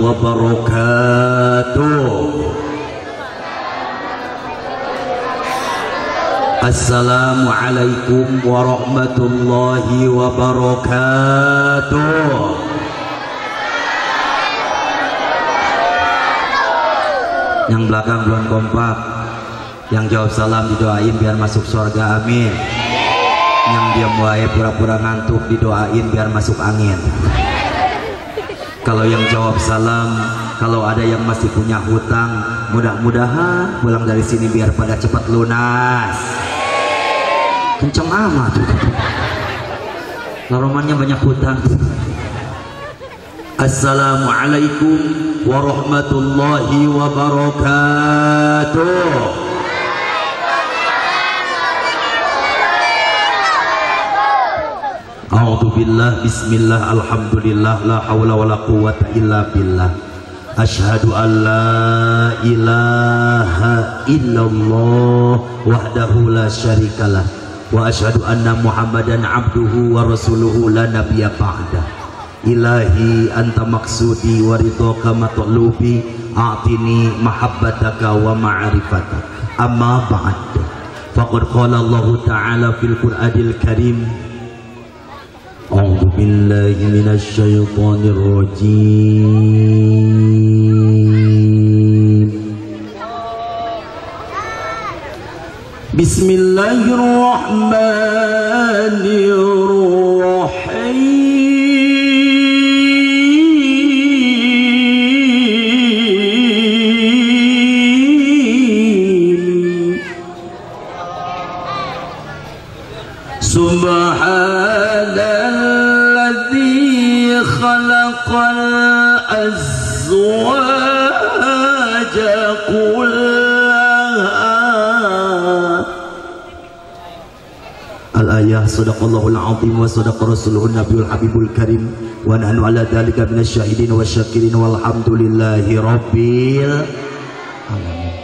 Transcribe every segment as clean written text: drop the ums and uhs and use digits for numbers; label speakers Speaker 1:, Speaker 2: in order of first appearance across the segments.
Speaker 1: wabarakatuh. Assalamualaikum warahmatullahi wabarakatuh. Yang belakang belum kompak, yang jawab salam didoain biar masuk surga, amin. Yang diam wae pura-pura ngantuk didoain biar masuk angin. Kalau yang jawab salam, kalau ada yang masih punya hutang, mudah-mudahan pulang dari sini biar pada cepat lunas. Kenceng amat laromannya banyak hutang. Assalamualaikum warahmatullahi wabarakatuh. A'udzubillah, bismillah, alhamdulillah, la hawla wa la quwwata illa billah. Asyhadu an la ilaha illallah wahdahu la syarikalah wa asyhadu anna muhammadan abduhu wa rasuluhu la nabiyya ba'da. Ilahi anta maksudi wa ridhaka matlubi a'tini mahabbataka wa ma'rifataka. Amma ba'd, faqad qala Allah ta'ala fil Qur'anil Karim, a'udzu billahi minasy syaithanir rajim. Bismillahirrahmanirrahim. Subhanalladzi khalaqal azwaja kullaha. Al-ayah, sadaqallahul azim wa sadaqa rasuluhun nabiyul habibul karim wa nahnu ala dhalika minasyahidin wa syakirin walhamdulillahi rabbil alamin.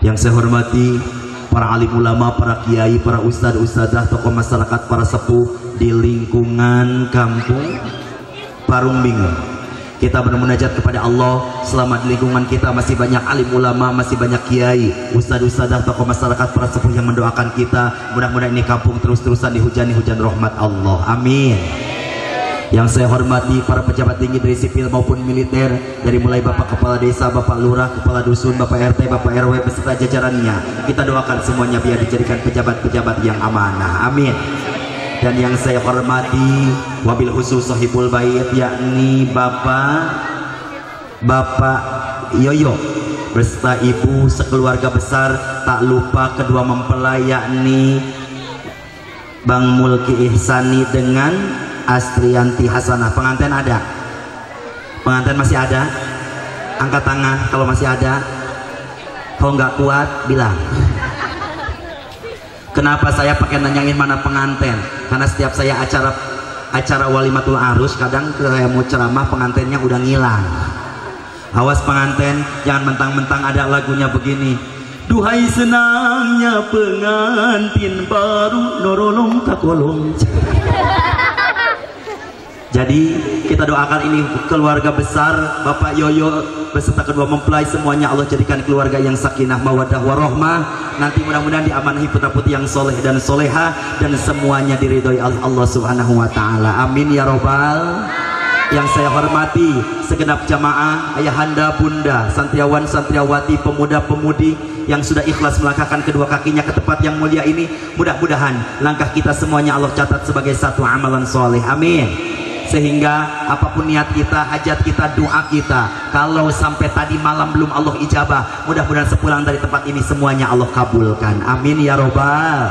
Speaker 1: Yang saya hormati para alim ulama, para kiai, para ustadz, ustadzah, tokoh masyarakat, para sepuh di lingkungan kampung Parung Bingung. Kita bermunajat kepada Allah selama di lingkungan kita masih banyak alim ulama, masih banyak kiai, ustadz, ustadzah, tokoh masyarakat, para sepuh yang mendoakan kita. Mudah-mudahan ini kampung terus-terusan dihujani hujan rahmat Allah, amin. Yang saya hormati para pejabat tinggi dari sipil maupun militer, dari mulai Bapak Kepala Desa, Bapak Lurah, Kepala Dusun, Bapak RT, Bapak RW beserta jajarannya. Kita doakan semuanya biar dijadikan pejabat-pejabat yang amanah, amin. Dan yang saya hormati wabil khusus sahibul bait, yakni Bapak Yoyo beserta Ibu sekeluarga besar, tak lupa kedua mempelai yakni Bang Mulki Ihsani dengan Astrianti Hasanah. Pengantin ada? Pengantin masih ada? Angkat tangan kalau masih ada. Kalau nggak kuat bilang. Kenapa saya pakai nanyain mana pengantin? Karena setiap saya acara walimatul arus, kadang saya mau ceramah pengantinnya udah ngilang. Awas pengantin, jangan mentang-mentang ada lagunya begini. Duhai senangnya pengantin baru norolong kakolong. Jadi kita doakan ini keluarga besar Bapak Yoyo beserta kedua mempelai semuanya Allah jadikan keluarga yang sakinah mawaddah warahmah. Nanti mudah-mudahan diamanahi putra-putri yang soleh dan soleha dan semuanya diridhoi Allah Subhanahu wa taala. Amin ya robbal. Yang saya hormati segenap jamaah, ayahanda, bunda, santriawan, santriawati, pemuda-pemudi yang sudah ikhlas melangkahkan kedua kakinya ke tempat yang mulia ini. Mudah-mudahan langkah kita semuanya Allah catat sebagai satu amalan soleh, amin. Sehingga apapun niat kita, hajat kita, doa kita, kalau sampai tadi malam belum Allah ijabah, mudah-mudahan sepulang dari tempat ini semuanya Allah kabulkan, amin ya robbal.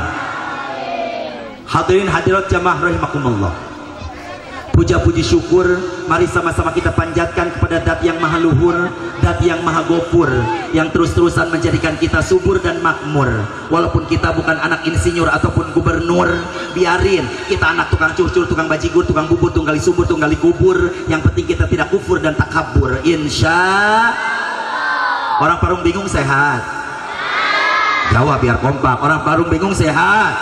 Speaker 1: Hadirin hadirat jamaah rahimakumullah, puja-puji syukur mari sama-sama kita panjatkan kepada Dat yang maha luhur, Dat yang maha gopur, yang terus-terusan menjadikan kita subur dan makmur. Walaupun kita bukan anak insinyur ataupun gubernur, biarin kita anak tukang curcur, tukang bajigur, tukang bubur, tunggali subur, tunggali kubur. Yang penting kita tidak kufur dan takabur, insya. Orang Parung Bingung sehat? Jawab biar kompak. Orang Parung Bingung sehat?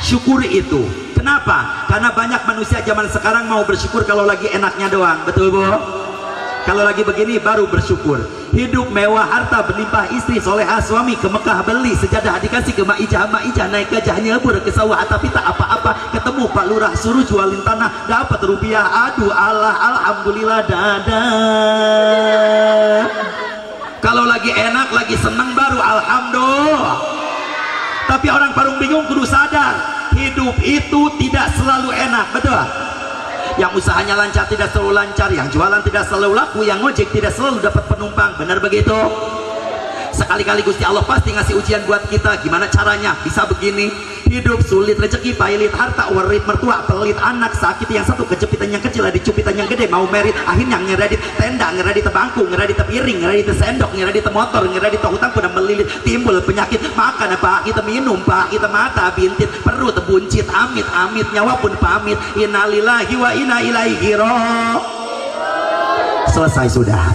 Speaker 1: Syukuri itu. Kenapa? Karena banyak manusia zaman sekarang mau bersyukur kalau lagi enaknya doang. Betul Bu? Kalau lagi begini baru bersyukur. Hidup mewah, harta berlimpah, istri solehah, suami ke Mekah beli sejadah dikasih ke Maijah, naik gajah nyebur ke sawah tapi tak apa-apa. Ketemu Pak Lurah suruh jualin tanah dapat rupiah. Aduh Allah, alhamdulillah dadah. Kalau lagi enak, lagi senang baru alhamdulillah. Tapi orang Parung Bingung kudu sadar, hidup itu tidak selalu enak, betul? Yang usahanya lancar tidak selalu lancar, yang jualan tidak selalu laku, yang ngojek tidak selalu dapat penumpang, benar begitu? Sekali-kali Gusti Allah pasti ngasih ujian buat kita. Gimana caranya bisa begini? Hidup sulit, rezeki pailit, harta warit, mertua pelit, anak sakit, yang satu kejepitan yang kecil, ada cupitan yang gede, mau merit, akhirnya ngeredit tenda, ngeredit bangku, ngeredit piring, ngeredit sendok, ngeredit motor, ngeredit hutang kuda melilit, timbul penyakit, makan apa kita minum, pak kita mata bintit, perut buncit, amit nyawa pun pamit. Innalillahi wa inna ilaihi raji'un. Selesai sudah.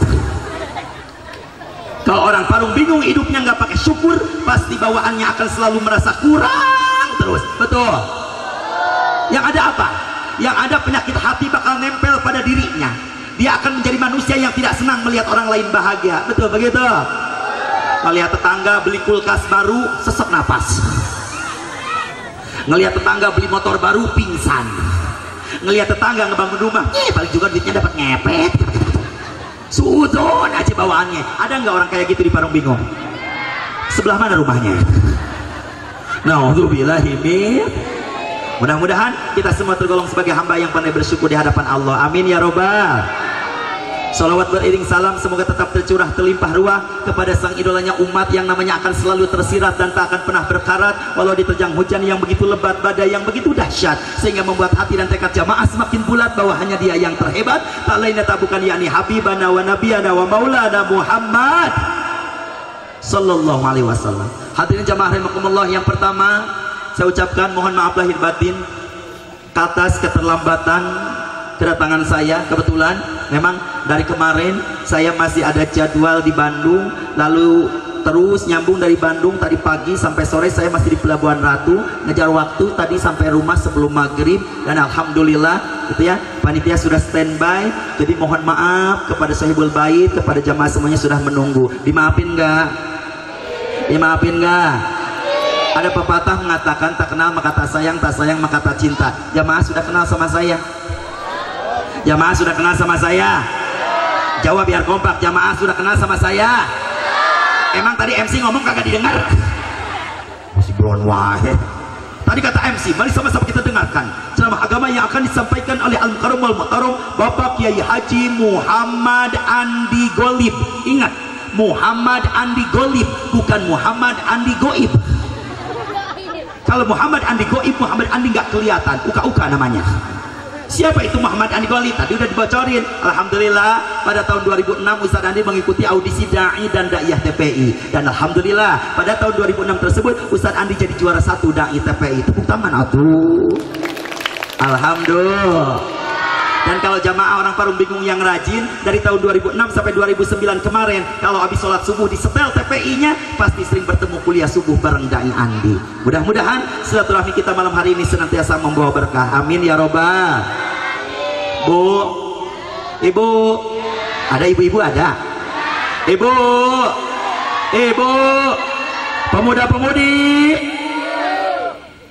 Speaker 1: Kalau orang Parung Bingung hidupnya nggak pakai syukur, pasti bawaannya akan selalu merasa kurang terus, betul? Yang ada apa? Yang ada penyakit hati bakal nempel pada dirinya. Dia akan menjadi manusia yang tidak senang melihat orang lain bahagia, betul begitu? Melihat tetangga beli kulkas baru, sesak napas. Ngelihat tetangga beli motor baru, pingsan. Ngelihat tetangga ngebangun rumah, paling juga duitnya dapat ngepet. Suudon aja bawaannya. Ada nggak orang kayak gitu di Parung Bingung? Sebelah mana rumahnya? Nauzubillahi min. Mudah-mudahan kita semua tergolong sebagai hamba yang pandai bersyukur di hadapan Allah. Amin ya robbal. Salawat beriring salam semoga tetap tercurah terlimpah ruah kepada sang idolanya umat yang namanya akan selalu tersirat dan tak akan pernah berkarat walau diterjang hujan yang begitu lebat, badai yang begitu dahsyat, sehingga membuat hati dan tekad jamaah semakin bulat bahwa hanya dia yang terhebat, tak lainnya tak bukan yakni Habibana wa Nabiyana wa Maulana Muhammad sallallahu alaihi wasallam. Hadirin jamaah rahimakumullah, yang pertama saya ucapkan mohon maaf lahir batin atas keterlambatan kedatangan saya. Kebetulan memang dari kemarin saya masih ada jadwal di Bandung, lalu terus nyambung dari Bandung. Tadi pagi sampai sore saya masih di Pelabuhan Ratu, ngejar waktu tadi sampai rumah sebelum maghrib, dan alhamdulillah gitu ya, panitia sudah standby. Jadi mohon maaf kepada sahibul bait, kepada jamaah semuanya sudah menunggu. Dimaafin nggak? Dimaafin nggak? Ada pepatah mengatakan tak kenal maka tak sayang maka tak cinta. Jamaah sudah kenal sama saya? Jamaah sudah kenal sama saya? Jawab biar kompak. Jamaah sudah kenal sama saya? Emang tadi MC ngomong kagak didengar? Masih beron wae. Tadi kata MC, mari sama-sama kita dengarkan ceramah agama yang akan disampaikan oleh Al-Mukarram Wal-Muhtaram Bapak Kiai Haji Muhammad Andi Golib. Ingat, Muhammad Andi Golib, bukan Muhammad Andi Goib. Kalau Muhammad Andi Goib, Muhammad Andi nggak kelihatan, uka-uka namanya. Siapa itu Muhammad Andi Golib? Tadi udah dibocorin. Alhamdulillah pada tahun 2006 Ustaz Andi mengikuti audisi Da'i dan Da'iyah TPI, dan alhamdulillah pada tahun 2006 tersebut Ustaz Andi jadi juara 1 Da'i TPI. Tepuk tangan atuh. Alhamdulillah. Dan kalau jamaah orang Parung Bingung yang rajin, dari tahun 2006 sampai 2009 kemarin, kalau habis sholat subuh disetel TPI-nya, pasti sering bertemu kuliah subuh bareng Da'i Andi. Mudah-mudahan silaturahmi kita malam hari ini senantiasa membawa berkah. Amin ya robbal. Bu, ibu, ada ibu-ibu ada? Ibu, ibu, pemuda-pemudi,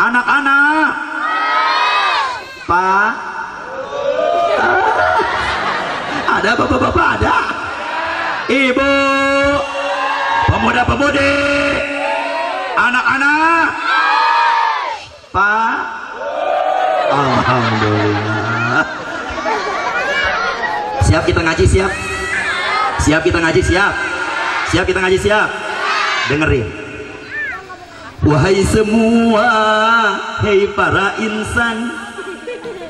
Speaker 1: anak-anak, Pak. Ada bapak-bapak, ada ibu, pemuda-pemudi, anak-anak, Pak. Alhamdulillah. Siap kita ngaji, siap? Siap kita ngaji, siap? Siap kita ngaji, siap? Dengerin. Wahai semua, hei para insan,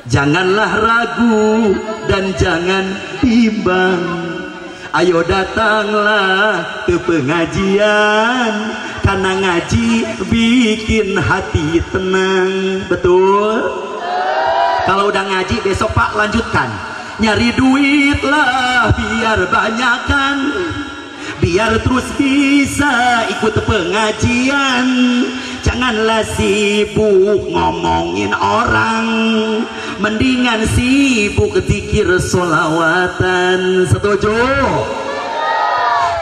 Speaker 1: janganlah ragu dan jangan bimbang. Ayo datanglah ke pengajian, karena ngaji bikin hati tenang. Betul? Kalau udah ngaji besok Pak lanjutkan. Nyari duit lah biar banyakan, biar terus bisa ikut pengajian. Janganlah sibuk ngomongin orang, mendingan sibuk zikir solawatan. Setuju?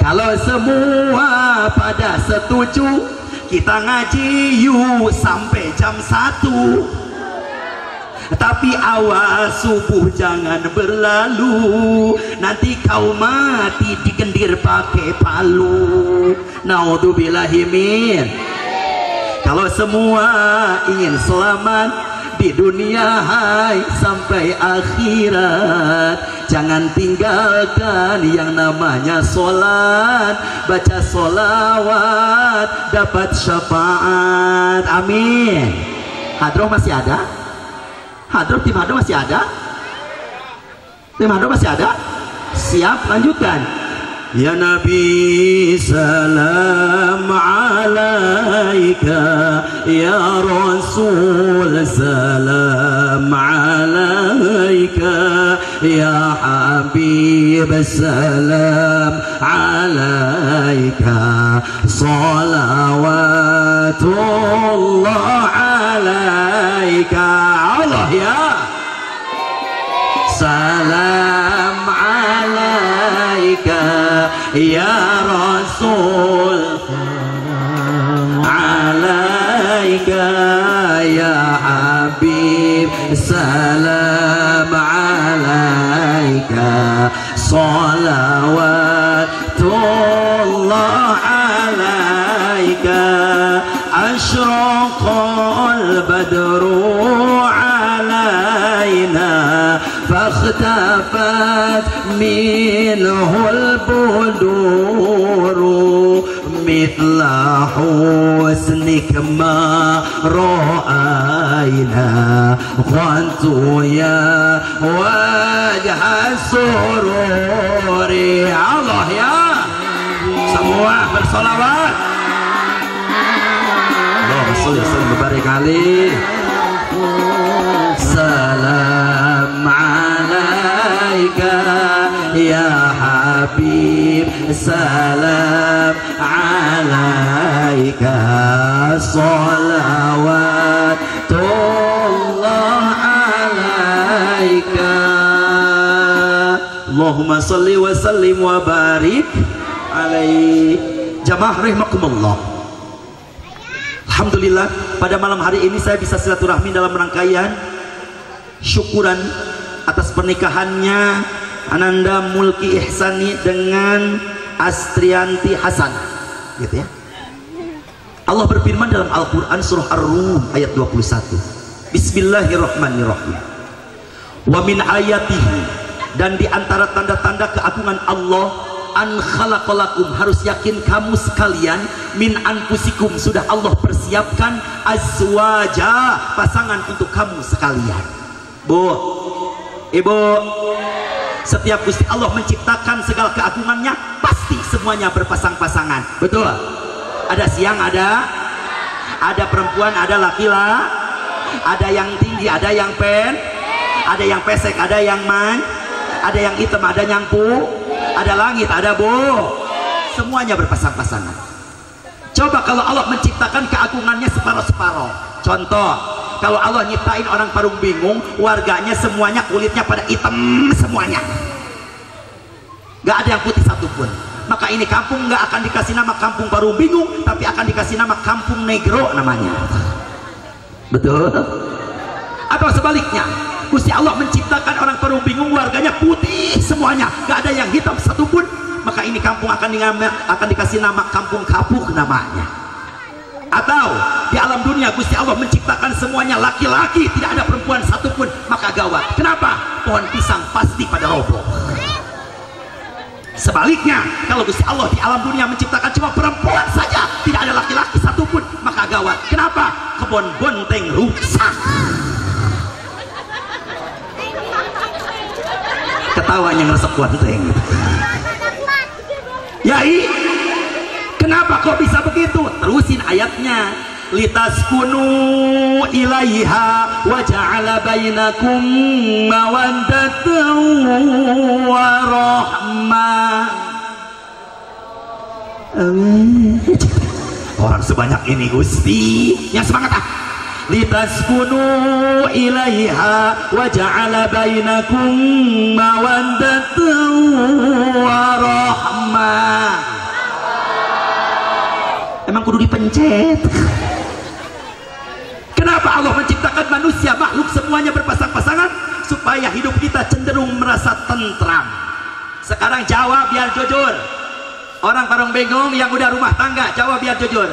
Speaker 1: Kalau semua pada setuju, kita ngaji yuk sampai jam 1. Tapi awas subuh jangan berlalu, nanti kau mati dikendir pakai palu. Naudzubillahimin. Kalau semua ingin selamat di dunia hai sampai akhirat, jangan tinggalkan yang namanya sholat. Baca sholawat dapat syafaat. Amin. Hadroh masih ada? Hadroh, tim hadroh masih ada? Tim hadroh masih ada? Siap, lanjutkan. Ya Nabi salam alaika, ya Rasul salam alaika, ya Habib salam alaika, salawatullah alaika. Allah ya salam alaika, ya Rasul alaika, ya Habib salam alaika, salawatullah alaika. Asyraqal badru alaina, fakhtapat minhul buduru, mithla husnik ma ra'ayna, khantu ya wajah sururi. Allah ya, semua bersolawat. Allahumma berkali salam alaika, ya Habib salam alaika, salawatullah alaika. Allahumma salli wa sallim wa barik alaih. Jamaah rahimakumullah, alhamdulillah pada malam hari ini saya bisa silaturahmi dalam rangkaian syukuran atas pernikahannya Ananda Mulki Ihsani dengan Astrianti Hasan, gitu ya. Allah berfirman dalam Al-Quran surah Ar-Rum ayat 21, Bismillahirrahmanirrahim. Wa min ayatihi, dan di antara tanda-tanda keagungan Allah, an khalaqalakum, harus yakin kamu sekalian, min anfusikum, sudah Allah persiapkan azwaja, pasangan untuk kamu sekalian. Bu, ibu, setiap Gusti Allah menciptakan segala keagungannya, pasti semuanya berpasang-pasangan. Betul? Ada siang, ada perempuan, ada laki-laki, ada yang tinggi, ada yang ada yang pesek, ada yang ada yang hitam, ada yang ada langit, ada semuanya berpasang-pasangan. Coba kalau Allah menciptakan keagungannya separuh-separuh. Contoh, kalau Allah nyiptain orang Parung Bingung, warganya semuanya kulitnya pada hitam semuanya, gak ada yang putih satupun, maka ini kampung gak akan dikasih nama kampung Parung Bingung, tapi akan dikasih nama kampung negro namanya. Betul? Atau sebaliknya, Gusti Allah menciptakan orang Parung Bingung, warganya putih semuanya, gak ada yang hitam satupun, maka ini kampung akan dikasih nama kampung kapuk namanya. Atau di alam dunia Gusti Allah menciptakan semuanya laki-laki, tidak ada perempuan satupun, maka gawat. Kenapa? Pohon pisang pasti pada roboh. Sebaliknya, kalau Gusti Allah di alam dunia menciptakan cuma perempuan saja, tidak ada laki-laki satupun, maka gawat. Kenapa? Kebun bonteng rusak. Ketawanya ngeresep bonteng. Yai, kenapa kok bisa begitu? Terusin ayatnya. Litaskunu ilaiha wa ja'ala bainakum mawaddatan wa rahmah. Orang sebanyak ini Gusti, yang semangat ah. litaskunu ilaiha wa ja'ala bainakum mawaddatan warahmah. Emang kudu dipencet. Kenapa Allah menciptakan manusia, makhluk semuanya berpasang-pasangan? Supaya hidup kita cenderung merasa tentram. Sekarang jawab biar jujur. Orang parung bingung yang udah rumah tangga, jawab biar jujur.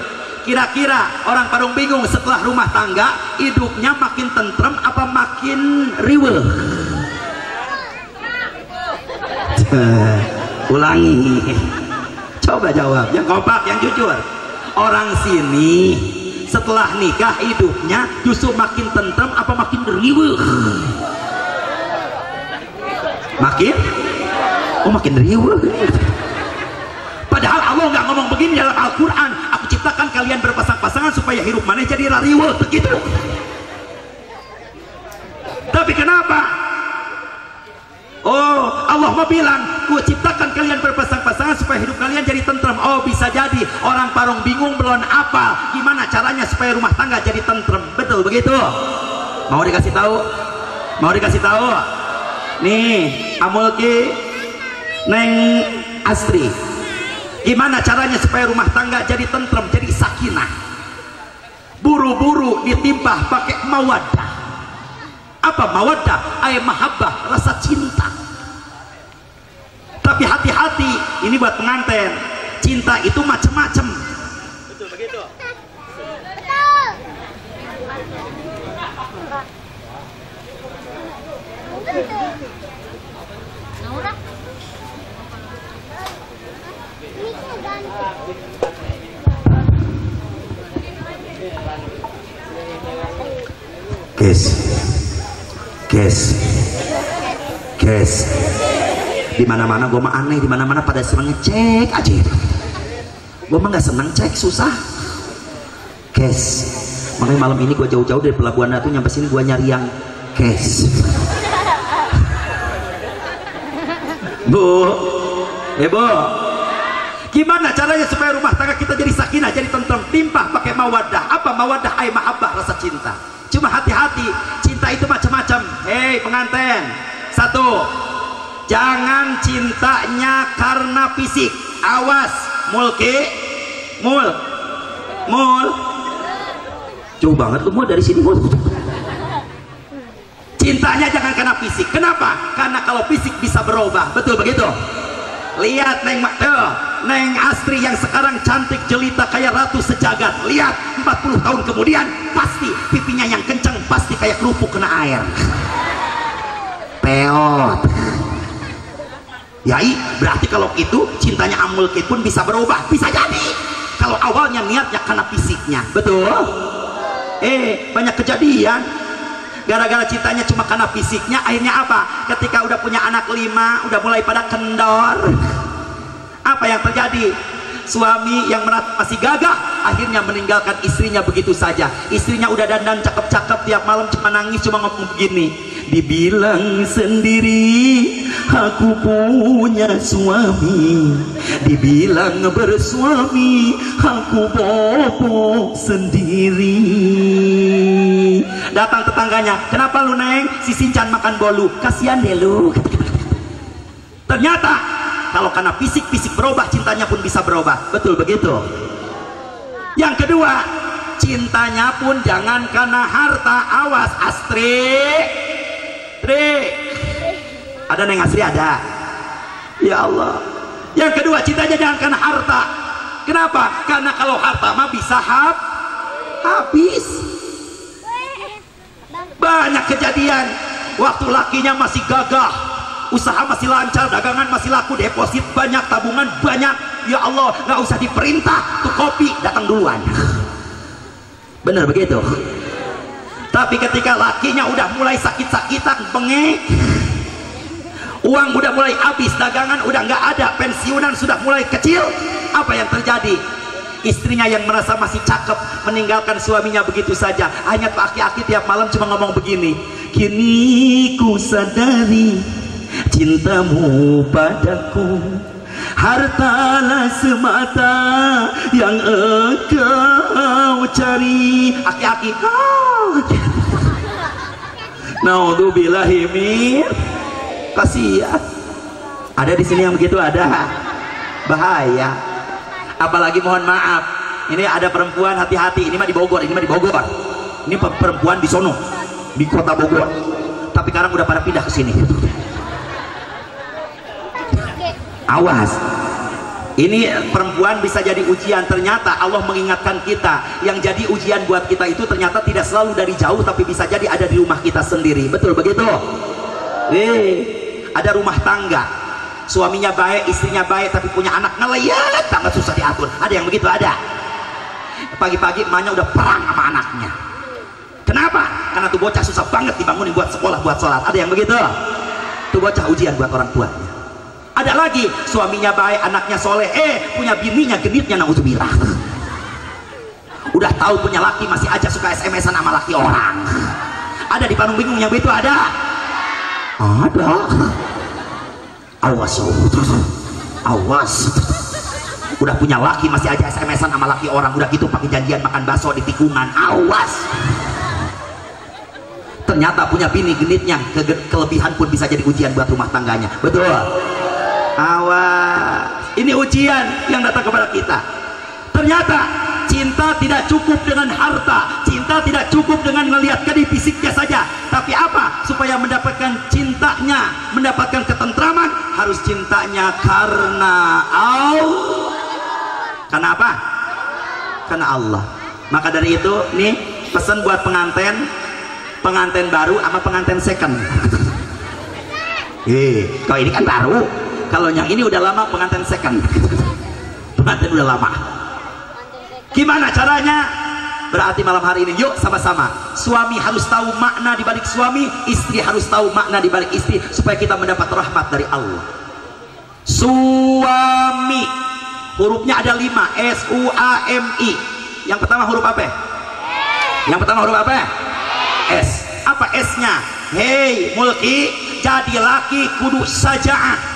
Speaker 1: Kira-kira orang parung bingung setelah rumah tangga hidupnya makin tentram apa makin riweuh? Ulangi. Coba jawab yang kompak, yang jujur. Orang sini setelah nikah hidupnya justru makin tentram apa makin riweuh? Makin? Oh, makin riweuh. Padahal Allah nggak ngomong begini dalam Al-Quran. Aku ciptakan kalian berpasang-pasangan supaya hidup mana jadi riweuh begitu. Tapi kenapa? Oh, Allah mau bilang, ku ciptakan kalian berpasang-pasangan supaya hidup kalian jadi tentram. Oh, bisa jadi orang parung bingung belum apa gimana caranya supaya rumah tangga jadi tentram. Betul begitu? Mau dikasih tahu? Mau dikasih tahu? Nih, Amulki, Neng Astri, gimana caranya supaya rumah tangga jadi tentram, jadi sakinah? Buru-buru ditimpah pakai mawaddah. Apa mawaddah? Ay mahabbah, rasa cinta. Tapi hati-hati, ini buat pengantin. Cinta itu macam-macam. Betul begitu? Guys, di mana-mana gue mah aneh, di mana-mana pada senang ngecek aja. Gue mah nggak senang cek, susah. Guys, makanya malam ini gue jauh-jauh dari Pelabuhan Ratu nyampe sini gue nyari yang cash. Bu, Bu, gimana caranya supaya rumah tangga kita jadi sakinah, jadi tentram, timpah pakai mawaddah. Apa mawaddah? Ay mahabbah, rasa cinta. Cuma hati-hati, cinta itu macam-macam. Hei pengantin, satu, jangan cintanya karena fisik. Awas, Mulki, Mul, jauh banget lu mau dari sini. Cintanya jangan karena fisik. Kenapa? Karena kalau fisik bisa berubah. Betul begitu? Lihat Neng Astri yang sekarang cantik jelita kayak ratu sejagat. Lihat 40 tahun kemudian pasti pipinya yang kencang, pasti kayak kerupuk kena air. Peot. Yai, berarti kalau itu cintanya Amulki pun bisa berubah. Bisa jadi. Kalau awalnya niatnya karena fisiknya. Betul? Banyak kejadian. Gara-gara cintanya cuma karena fisiknya, akhirnya apa? Ketika udah punya anak 5, udah mulai pada kendor. Apa yang terjadi? Suami yang masih gagah akhirnya meninggalkan istrinya begitu saja. Istrinya udah dandan cakep-cakep, tiap malam cuma nangis, cuma ngomong begini, dibilang sendiri aku punya suami, dibilang bersuami aku bobo sendiri. Datang tetangganya, kenapa lu Neng? Si Sincan makan bolu, kasihan deh lu. Ternyata kalau karena fisik berubah, cintanya pun bisa berubah. Betul begitu? Yang kedua, cintanya pun jangan karena harta. Awas Astri, ada Neng Astri ada. Ya Allah. Yang kedua, cintanya jangan karena harta. Kenapa? Karena kalau harta mah bisa habis. Banyak kejadian waktu lakinya masih gagah, usaha masih lancar, dagangan masih laku, deposit banyak, tabungan banyak. Ya Allah, nggak usah diperintah tuh kopi datang duluan. Bener begitu? Tapi ketika lakinya udah mulai sakit-sakitan, bengek, uang udah mulai habis, dagangan udah nggak ada, pensiunan sudah mulai kecil, apa yang terjadi? Istrinya yang merasa masih cakep meninggalkan suaminya begitu saja. Hanya aki-aki tiap malam cuma ngomong begini, kini ku sadari cintamu padaku hartalah semata yang engkau ceri aki-aki. Naudzubillahi min. Kasihan. Ada di sini yang begitu, ada. Bahaya. Apalagi mohon maaf, ini ada perempuan, hati-hati, ini mah di Bogor, ini perempuan di sono, di kota Bogor, tapi sekarang udah pada pindah ke sini. Awas, ini perempuan bisa jadi ujian. Ternyata Allah mengingatkan kita, yang jadi ujian buat kita itu ternyata tidak selalu dari jauh, tapi bisa jadi ada di rumah kita sendiri. Betul begitu? Ada rumah tangga, suaminya baik, istrinya baik, tapi punya anak ngelayat banget, susah diatur. Ada yang begitu, ada. Pagi-pagi emaknya udah perang sama anaknya. Kenapa? Karena tuh bocah susah banget dibangunin buat sekolah, buat sholat. Ada yang begitu? Tuh bocah ujian buat orang tuanya. Ada lagi, suaminya baik, anaknya soleh, punya bininya genitnya, naudzubillah. Udah tahu punya laki, masih aja suka SMS-an sama laki orang. Ada di Parung Bingung yang begitu, ada. Awas, awas. Udah punya laki masih aja SMS-an sama laki orang, udah gitu pakai janjian makan bakso di tikungan. Awas. Ternyata punya bini genitnya, kelebihan pun bisa jadi ujian buat rumah tangganya. Betul. Awas. Ini ujian yang datang kepada kita. Ternyata cinta tidak cukup dengan harta, cinta tidak cukup dengan melihat kedai fisiknya saja, tapi apa? Supaya mendapatkan cintanya, mendapatkan ketentraman, harus cintanya karena Allah. Karena apa? Karena Allah. Maka dari itu nih pesan buat pengantin baru sama pengantin second. Kalau ini kan baru, kalau yang ini udah lama pengantin second. Pengantin udah lama. Gimana caranya? Berarti malam hari ini yuk sama-sama, suami harus tahu makna di balik suami, istri harus tahu makna di balik istri, supaya kita mendapat rahmat dari Allah. Suami, hurufnya ada 5, S-U-A-M-I. Yang pertama huruf apa? Yang pertama huruf apa? S. Apa S-nya? Hei Mulki, jadi laki kudu saja'ah.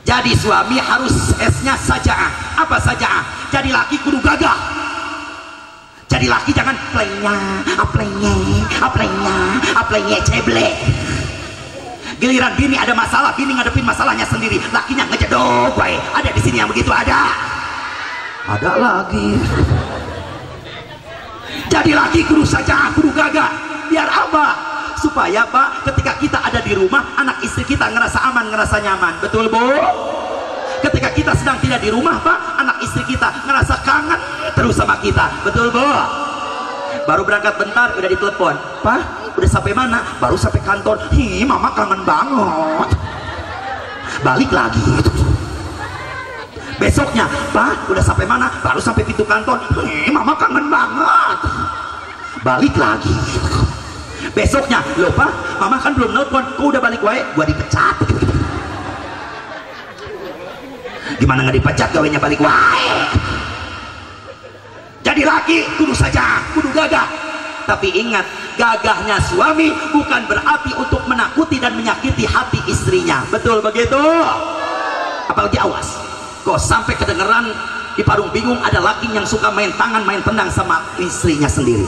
Speaker 1: Jadi suami harus S-nya saja'ah. Apa saja'ah? Jadi laki kudu gagah. Jadi laki jangan aplenya ceble. Giliran bini ada masalah, bini ngadepin masalahnya sendiri, lakinya ngejedok baik. Ada di sini yang begitu, ada. Ada lagi. Jadi laki kudu saja'ah, kudu gagah. Biar apa? Supaya Pak, ketika kita ada di rumah, anak istri kita ngerasa aman, ngerasa nyaman. Betul Bu? Ketika kita sedang tidak di rumah Pak, anak istri kita ngerasa kangen terus sama kita. Betul Bu? Baru berangkat bentar udah ditelepon, Pak udah sampai mana? Baru sampai kantor. Hi, mama kangen banget. Balik lagi. Besoknya, Pak udah sampai mana? Baru sampai pintu kantor. Hi, mama kangen banget. Balik lagi. Besoknya, loh Pak, mama kan belum nelpon, kok udah balik wae? Gua dipecat. Gimana nggak dipecat, gawenya balik wae? Jadi laki kudu saja, kudu gagah. Tapi ingat, gagahnya suami bukan berarti untuk menakuti dan menyakiti hati istrinya. Betul begitu? Apalagi awas, kok sampai kedengeran di Parung Bingung ada laki yang suka main tangan, main tendang sama istrinya sendiri.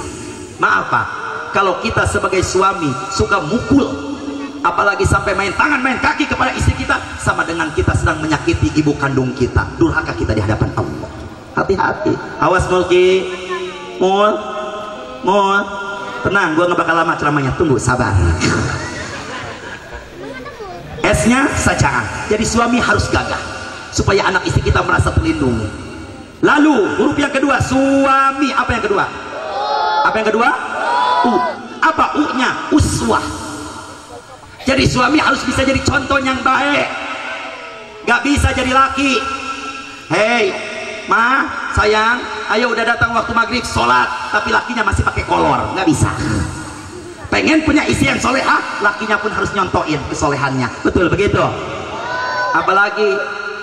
Speaker 1: Maaf Pak, kalau kita sebagai suami suka mukul, apalagi sampai main tangan, main kaki kepada istri kita, sama dengan kita sedang menyakiti ibu kandung kita. Durhaka kita di hadapan Allah. Hati-hati. Awas Mulki. Mul. Tenang, gua nggak bakal lama ceramahnya. Tunggu, sabar. S-nya saja'ah. Jadi suami harus gagah supaya anak istri kita merasa terlindungi. Lalu huruf yang kedua, suami. Apa yang kedua? Apa yang kedua? U. Apa U-nya? Uswah. Jadi suami harus bisa jadi contoh yang baik. Gak bisa jadi laki. Hei Ma, sayang, ayo udah datang waktu maghrib sholat, tapi lakinya masih pakai kolor. Gak bisa. Pengen punya istri yang solehah, lakinya pun harus nyontoin kesolehannya. Betul begitu? Apalagi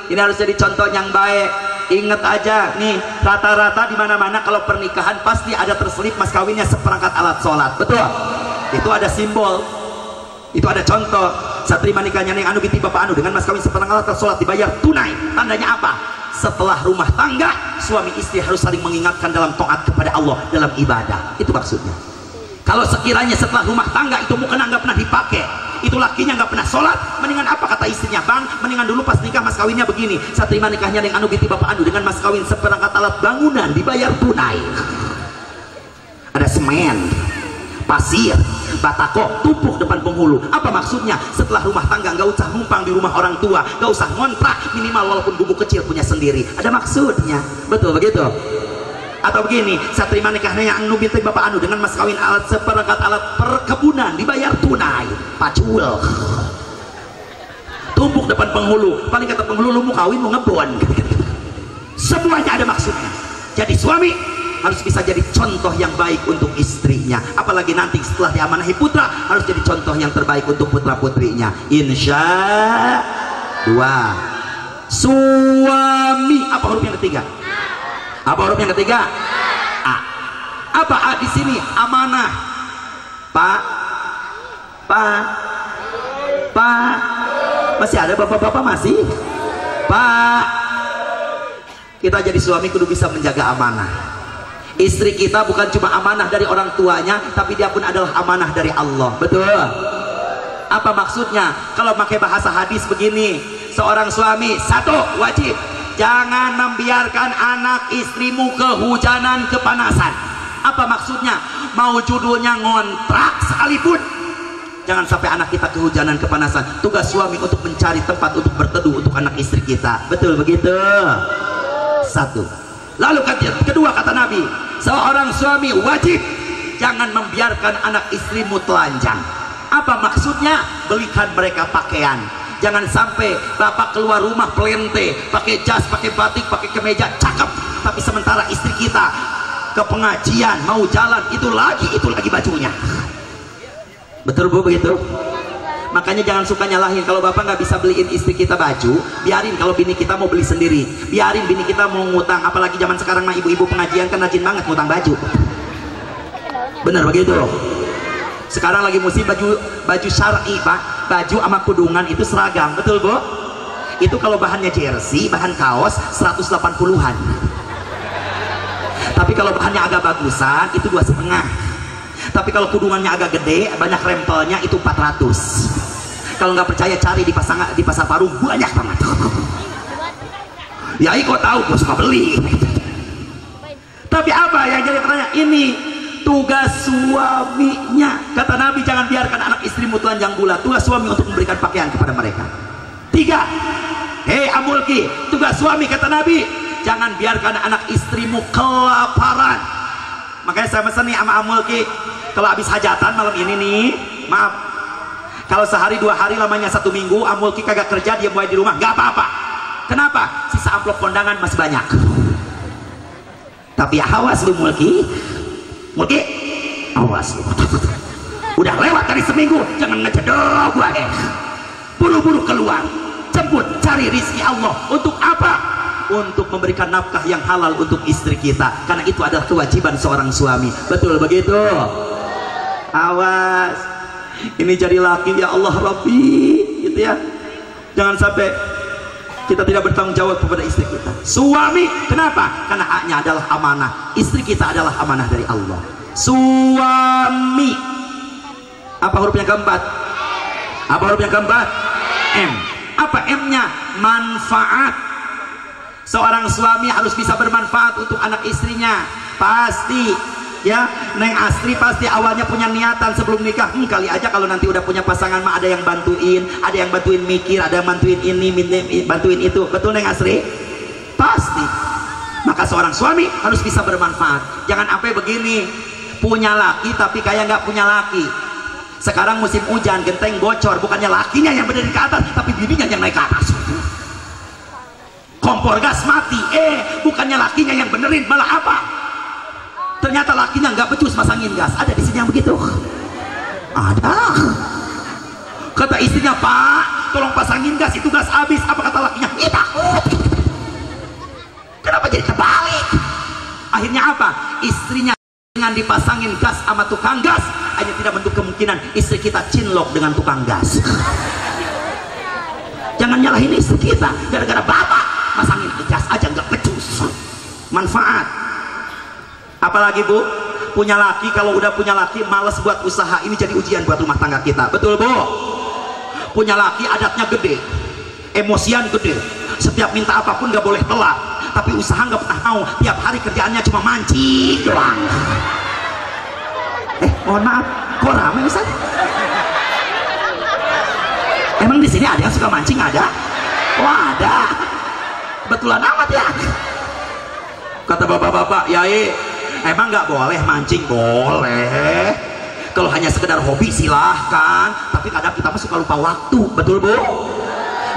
Speaker 1: ini harus jadi contoh yang baik. Ingat aja nih, rata-rata di mana-mana kalau pernikahan pasti ada terselip mas kawinnya seperangkat alat sholat. Betul? Itu ada simbol, itu ada contoh. satrima nikahnya yang anu binti bapak anu dengan mas kawin seperangkat alat sholat dibayar tunai. Tandanya apa? Setelah rumah tangga suami istri harus saling mengingatkan dalam taat kepada Allah dalam ibadah. Itu maksudnya. Kalau sekiranya setelah rumah tangga itu mukena nggak pernah dipakai, itu lakinya nggak pernah sholat, mendingan apa kata istrinya? Bang, mendingan dulu pas nikah mas kawinnya begini, saya terima nikahnya dengan anu binti bapak anu dengan mas kawin seperangkat alat bangunan dibayar tunai. Ada semen, pasir, batako, tumpuk depan penghulu. Apa maksudnya? Setelah rumah tangga nggak usah numpang di rumah orang tua, nggak usah ngontrak, minimal walaupun gubuk kecil punya sendiri. Ada maksudnya, betul begitu? Atau begini, saya terima nikahnya yang anu binti bapak anu dengan mas kawin alat seperangkat alat perkebunan dibayar tunai. Pacul, tumpuk depan penghulu, paling kata penghulu lu mau kawin mau ngebon. Semuanya ada maksudnya. Jadi suami harus bisa jadi contoh yang baik untuk istrinya, apalagi nanti setelah diamanahi putra harus jadi contoh yang terbaik untuk putra putrinya. Insya Allah. Suami apa huruf yang ketiga? Apa huruf yang ketiga? A. Apa A di sini? Amanah. Pak. Masih ada bapak-bapak masih? Pak. Kita jadi suami kudu bisa menjaga amanah. Istri kita bukan cuma amanah dari orang tuanya, tapi dia pun adalah amanah dari Allah. Betul? Apa maksudnya? Kalau pakai bahasa hadis begini, seorang suami satu wajib jangan membiarkan anak istrimu kehujanan kepanasan. Apa maksudnya? Mau judulnya ngontrak sekalipun, jangan sampai anak kita kehujanan kepanasan. Tugas suami untuk mencari tempat untuk berteduh untuk anak istri kita. Betul begitu? Satu. Lalu kedua kata Nabi, seorang suami wajib jangan membiarkan anak istrimu telanjang. Apa maksudnya? Belikan mereka pakaian. Jangan sampai bapak keluar rumah pelente, pakai jas, pakai batik, pakai kemeja, cakep, tapi sementara istri kita ke pengajian mau jalan itu lagi bajunya. Betul bu begitu? Makanya jangan suka nyalahin. Kalau bapak nggak bisa beliin istri kita baju, biarin. Kalau bini kita mau beli sendiri, biarin. Bini kita mau ngutang, apalagi zaman sekarang mah ibu-ibu pengajian kan rajin banget ngutang baju. Bener begitu? Sekarang lagi musim baju syar'i pak, baju sama kudungan itu seragam, betul bu? Itu kalau bahannya jersey, bahan kaos 180-an. Tapi kalau bahannya agak bagusan itu 2,5. Tapi kalau kudungannya agak gede, banyak rempelnya itu 400. Kalau nggak percaya cari di pasar Parung, banyak banget. Ya kok tahu, gue suka beli. Tapi apa yang jadi pertanyaan ini? Tugas suaminya, kata Nabi, jangan biarkan anak istrimu telanjang bulat. Tugas suami untuk memberikan pakaian kepada mereka. 3. Hei Amulki, tugas suami kata Nabi, jangan biarkan anak istrimu kelaparan. Makanya saya pesan nih sama Amulki, kalau habis hajatan malam ini nih, maaf, kalau sehari 2 hari lamanya 1 minggu, Amulki kagak kerja, dia mulai di rumah, nggak apa-apa. Kenapa? Sisa amplop kondangan masih banyak. Tapi awas lu Mulki, awas lu. Udah lewat dari seminggu, jangan ngejedok gua buru-buru keluar, jemput, cari rizki Allah. Untuk apa? Untuk memberikan nafkah yang halal untuk istri kita, karena itu adalah kewajiban seorang suami. Betul begitu? Awas, ini jadi laki ya Allah Rabbi, gitu ya. Jangan sampai kita tidak bertanggung jawab kepada istri kita. Suami, kenapa? Karena haknya adalah amanah. Istri kita adalah amanah dari Allah. Suami, apa huruf yang keempat? Apa huruf yang keempat? M. Apa M-nya? Manfaat. Seorang suami harus bisa bermanfaat untuk anak istrinya. Pasti ya, Neng Astri pasti awalnya punya niatan sebelum nikah, kali aja kalau nanti udah punya pasangan mah ada yang bantuin, ada yang bantuin mikir, ada yang bantuin ini, bantuin itu. Betul Neng Astri? Pasti. Maka seorang suami harus bisa bermanfaat. Jangan sampai begini, punya laki tapi kayak nggak punya laki. Sekarang musim hujan, genteng bocor, bukannya lakinya yang berdiri ke atas, tapi bininya yang naik ke atas. Kompor gas mati, bukannya lakinya yang benerin, malah apa? Ternyata lakinya nggak becus masangin gas. Ada di sini yang begitu? Ada. Kata istrinya, Pak, tolong pasangin gas, itu gas habis. Apa kata lakinya? Ih, takut. Kenapa jadi terbalik? Akhirnya apa? Istrinya dengan dipasangin gas sama tukang gas, hanya tidak bentuk kemungkinan istri kita cinlok dengan tukang gas. Jangan nyalahin istri kita gara-gara bapak masangin jas aja nggak becus. Manfaat. Apalagi Bu, punya laki, kalau udah punya laki males buat usaha, ini jadi ujian buat rumah tangga kita. Betul Bu? Punya laki adatnya gede, emosian gede, setiap minta apapun nggak boleh telat, tapi usaha nggak pernah mau, tiap hari kerjaannya cuma mancing doang. Mohon maaf, kok ramai Ustaz? Emang di sini ada yang suka mancing? Ada? Oh ada. Kebetulan amat ya. Kata bapak-bapak, Yai, emang nggak boleh mancing? Boleh. Kalau hanya sekedar hobi silahkan. Tapi kadang kita suka lupa waktu, betul Bu?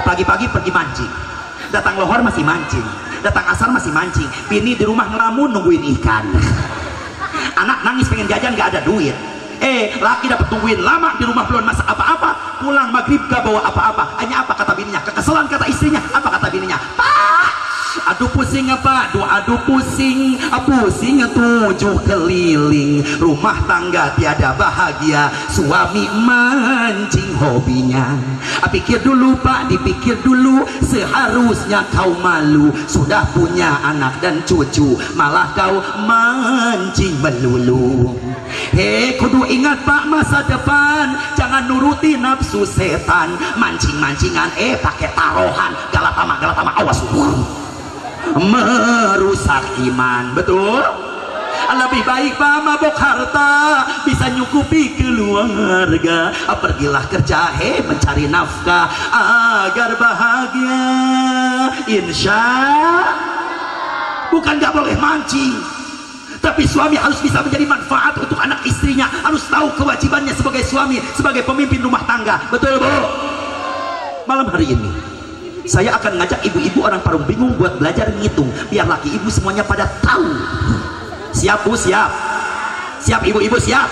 Speaker 1: Pagi-pagi pergi mancing, datang lohor masih mancing, datang asar masih mancing. Bini di rumah ngelamun nungguin ikan. Anak nangis pengen jajan nggak ada duit. Laki dapat tungguin lama di rumah belum masak apa-apa, pulang maghrib gak bawa apa-apa. Hanya apa kata bininya? Kekesalan kata istrinya. Apa kata bininya? Pak, aduh pusing apa? Aduh pusing, pusing 7 keliling, rumah tangga tiada bahagia, suami mancing hobinya. Pikir dulu Pak, dipikir dulu, seharusnya kau malu, sudah punya anak dan cucu, malah kau mancing melulu. Kudu ingat Pak, masa depan jangan nuruti nafsu setan, mancing-mancingan pakai taruhan, galatama awas merusak iman. Betul? Lebih baik Pak mabok harta bisa nyukupi keluarga, pergilah kerja mencari nafkah agar bahagia, insya. Bukan gak boleh mancing, tapi suami harus bisa menjadi manfaat untuk anak istrinya, harus tahu kewajibannya sebagai suami, sebagai pemimpin rumah tangga. Betul Bu? Malam hari ini saya akan ngajak ibu-ibu orang Parung Bingung buat belajar ngitung, biar laki ibu semuanya pada tahu. Siap Bu? Siap? Siap ibu-ibu? Siap?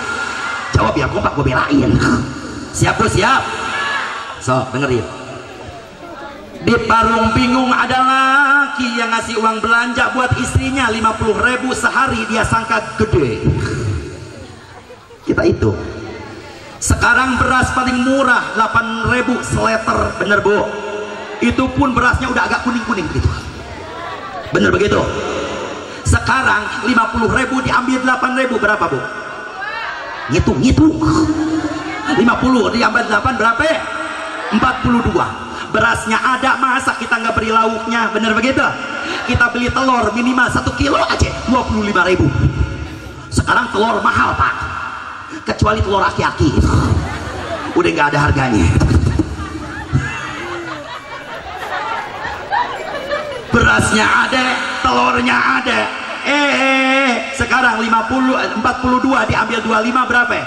Speaker 1: Jawab ya, kompak gue belain. Siap Bu? Siap? So, dengerin. Di Parung Bingung ada laki yang ngasih uang belanja buat istrinya 50.000 sehari, dia sangka gede. Kita hitung. Sekarang beras paling murah 8.000 seliter, bener Bu? Itu pun berasnya udah agak kuning-kuning gitu. Bener begitu? Sekarang 50.000 diambil 8.000 berapa Bu? Ngitung 50 diambil 8 berapa? 42. Berasnya ada, masa kita nggak beri lauknya? Bener begitu? Kita beli telur minimal 1 kilo aja 25.000. Sekarang telur mahal Pak, kecuali telur aki-aki udah nggak ada harganya. Berasnya ada, telurnya ada. Sekarang 42 diambil 25 berapa?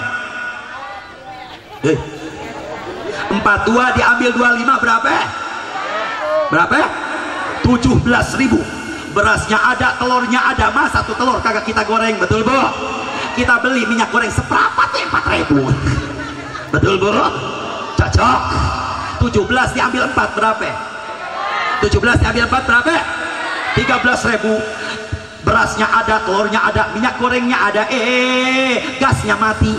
Speaker 1: 42 diambil 25 berapa? Berapa? 17.000. Berasnya ada, telurnya ada, masa satu telur kagak kita goreng? Betul Bu? Kita beli minyak goreng seperempat 4.000. Betul Bu? Cocok. 17 diambil 4 berapa? 17 diambil 4 berapa? 13.000. Berasnya ada, telurnya ada, minyak gorengnya ada, gasnya mati.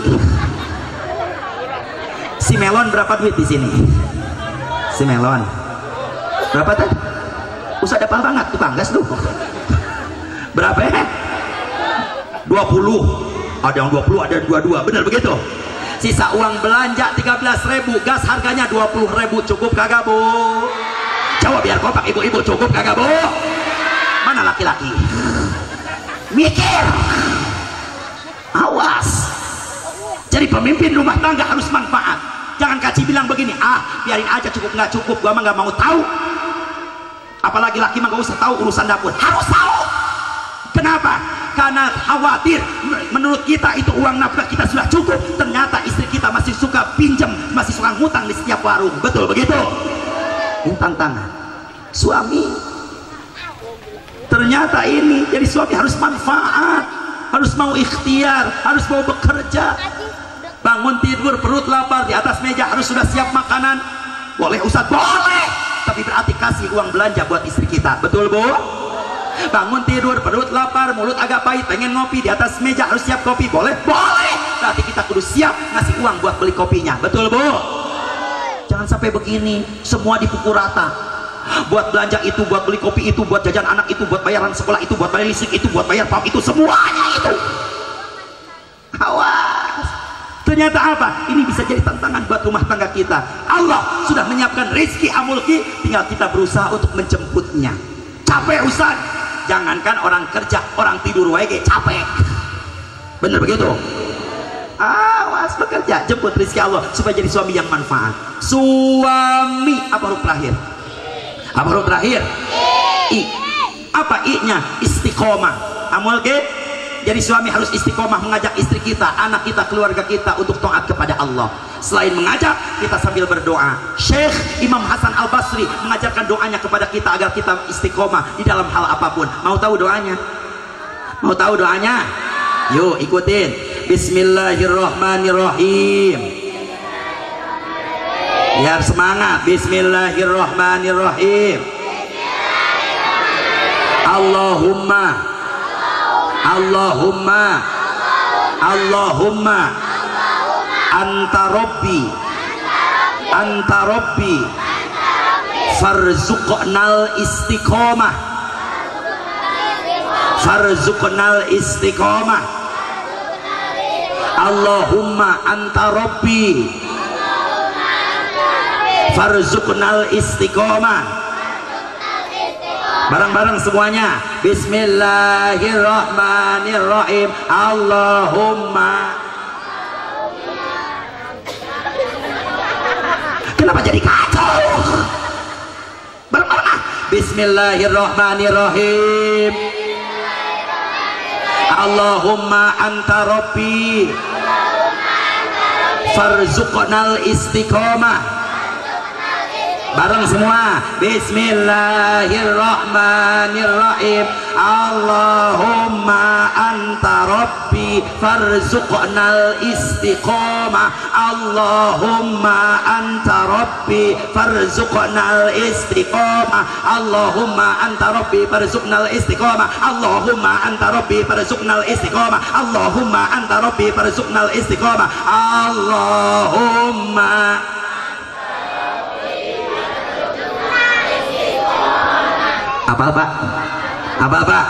Speaker 1: Si melon berapa duit di sini? Si melon berapa tadi? Usah ada banget tukang gas tuh. Berapa? 20. Ada yang 20, ada yang 22. Bener begitu? Sisa uang belanja 13.000, gas harganya 20.000. Cukup kagak Bu? Jawab biar kompak ibu-ibu, cukup kagak Bu? Mana laki-laki? Mikir. Awas. Jadi pemimpin rumah tangga harus manfaat. Jangan kaci bilang begini, biarin aja cukup nggak cukup, gua mah nggak mau tahu. Apalagi laki mah gak usah tahu urusan dapur. Harus tahu. Kenapa? Karena khawatir menurut kita itu uang nafkah kita sudah cukup, ternyata istri kita masih suka pinjam, masih suka ngutang di setiap warung. Betul begitu? Ini tantangan suami. Ternyata ini jadi suami harus manfaat, harus mau ikhtiar, harus mau bekerja. Bangun tidur perut lapar, di atas meja harus sudah siap makanan. Boleh Ustaz? Boleh, tapi berarti kasih uang belanja buat istri kita. Betul Bu? Bangun tidur perut lapar, mulut agak pahit, pengen ngopi, di atas meja harus siap kopi. Boleh? Boleh, berarti kita kudu siap ngasih uang buat beli kopinya. Betul Bu? jangan sampai begini semua dipukul rata. Buat belanja itu, buat beli kopi itu, buat jajan anak itu, buat bayaran sekolah itu, buat bayar listrik itu, buat bayar pam itu, semuanya itu. Awas, ternyata apa? Ini bisa jadi tantangan buat rumah tangga kita. Allah sudah menyiapkan rezeki amulki, tinggal kita berusaha untuk menjemputnya. Capek Ustaz, jangankan orang kerja, orang tidur wae capek. Bener begitu? Awas bekerja, jemput rezeki Allah supaya jadi suami yang manfaat. Suami apa huruf terakhir? Apa huruf terakhir? I. Apa I-nya? Istiqomah. Amul ke? Jadi suami harus istiqomah mengajak istri kita, anak kita, keluarga kita untuk taat kepada Allah. Selain mengajak, kita sambil berdoa. Syekh Imam Hasan Al-Basri mengajarkan doanya kepada kita agar kita istiqomah di dalam hal apapun. Mau tahu doanya? Mau tahu doanya? Yuk ikutin. Bismillahirrahmanirrahim. Biar semangat. Bismillahirrahmanirrahim. Allahumma anta rabbi farzuqnal istiqomah. Allahumma anta rabbi farzuqnal istiqomah. Bareng-bareng semuanya. Bismillahirrahmanirrahim. Allahumma. Kenapa jadi kacau? Bareng-bareng. Bismillahirrahmanirrahim. Allahumma anta rabbi farzuqnal istiqomah. Bareng semua. Bismillahirrahmanirrahim. Allahumma anta rabbi farzuqnal istiqomah. Allahumma anta rabbi farzuqnal istiqomah. Allahumma anta rabbi farzuqnal istiqomah. Allahumma anta rabbi farzuqnal istiqomah. Allahumma anta rabbi farzuqnal istiqomah. Allahumma. Apa-apa?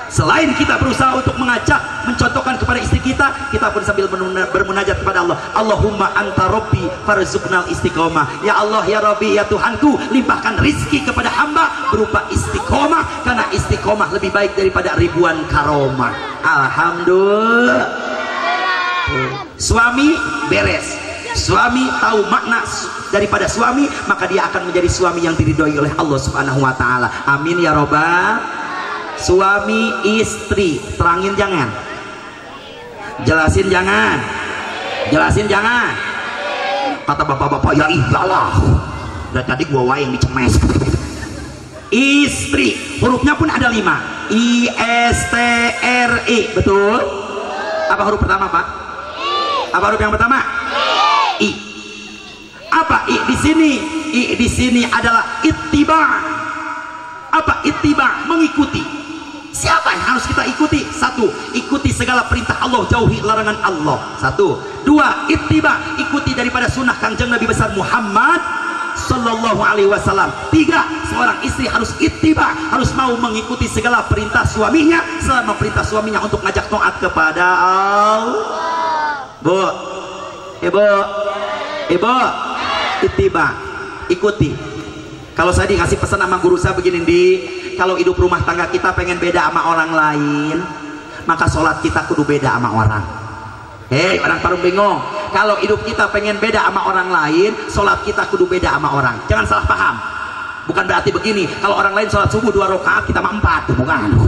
Speaker 1: Selain kita berusaha untuk mengajak, mencontohkan kepada istri kita, kita pun sambil bermunajat kepada Allah. Allahumma anta rabbi farzuqnal istiqomah. Ya Allah, ya Rabbi, ya Tuhanku, limpahkan rizki kepada hamba berupa istiqomah, karena istiqomah lebih baik daripada ribuan karomah. Alhamdulillah. Suami beres, suami tahu makna daripada suami, maka dia akan menjadi suami yang diridhoi oleh Allah Subhanahu wa taala. Amin ya robbal. Suami istri, terangin jangan, jelasin jangan, kata bapak-bapak ya iyalah, dari tadi gua wae yang dicemes. Istri hurufnya pun ada 5, I-S-T-R-I, betul? Apa huruf pertama Pak? Apa huruf yang pertama? I. Apa I di sini? I di sini adalah ittiba. Apa ittiba? Mengikuti. Siapa yang harus kita ikuti? 1. Ikuti segala perintah Allah, jauhi larangan Allah. 1. 2. Ittiba, ikuti daripada sunnah Kangjeng Nabi besar Muhammad Sallallahu Alaihi Wasallam. 3. Seorang istri harus ittiba, harus mau mengikuti segala perintah suaminya selama perintah suaminya untuk ngajak taat kepada Allah. Bu, ibu, ittiba, ikuti. Kalau saya dikasih pesan sama guru saya begini, kalau hidup rumah tangga kita pengen beda sama orang lain, maka sholat kita kudu beda sama orang. Hei orang Parung bingung, kalau hidup kita pengen beda sama orang lain, sholat kita kudu beda sama orang. Jangan salah paham, bukan berarti begini, kalau orang lain sholat subuh 2 rakaat, kita mah 4, bukan,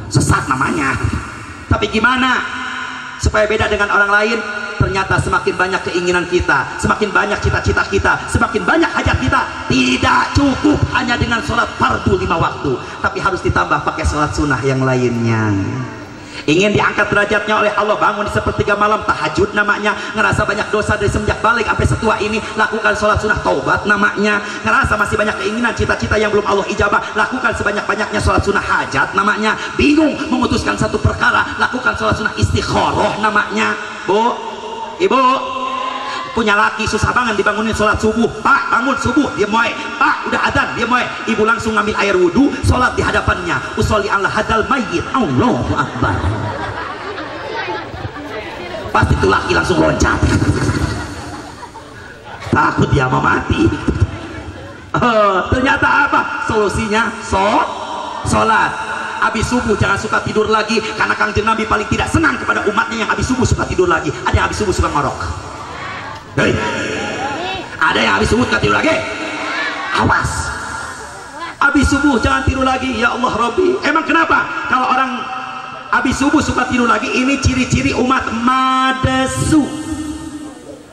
Speaker 1: sesat namanya. Tapi gimana supaya beda dengan orang lain? Ternyata semakin banyak keinginan kita, semakin banyak cita-cita kita, semakin banyak hajat kita, tidak cukup hanya dengan sholat fardu 5 waktu, tapi harus ditambah pakai sholat sunnah yang lainnya. Ingin diangkat derajatnya oleh Allah, bangun di sepertiga malam, tahajud namanya. Ngerasa banyak dosa dari semenjak balik sampai setua ini, lakukan sholat sunnah taubat namanya. Ngerasa masih banyak keinginan cita-cita yang belum Allah ijabah, lakukan sebanyak-banyaknya sholat sunnah hajat namanya. Bingung memutuskan satu perkara, lakukan sholat sunnah istikharah namanya. Bu, ibu, punya laki susah banget dibangunin sholat subuh. Pak, bangun subuh, dia mulai. Pak, udah adzan, dia mulai. Ibu langsung ngambil air wudhu, sholat di hadapannya. Usolli ala hadal mayyit, Allahu akbar. Pasti itu laki langsung loncat, takut dia mau mati. Ternyata apa solusinya? Sholat. Habis subuh jangan suka tidur lagi, karena Kangjeng Nabi paling tidak senang kepada umatnya yang habis subuh suka tidur lagi. Ada yang habis subuh suka ngorok? Hei, ada yang habis subuh suka tidur lagi? Awas, habis subuh jangan tidur lagi. Ya Allah Rabbi, emang kenapa kalau orang habis subuh suka tidur lagi? Ini ciri-ciri umat madesu.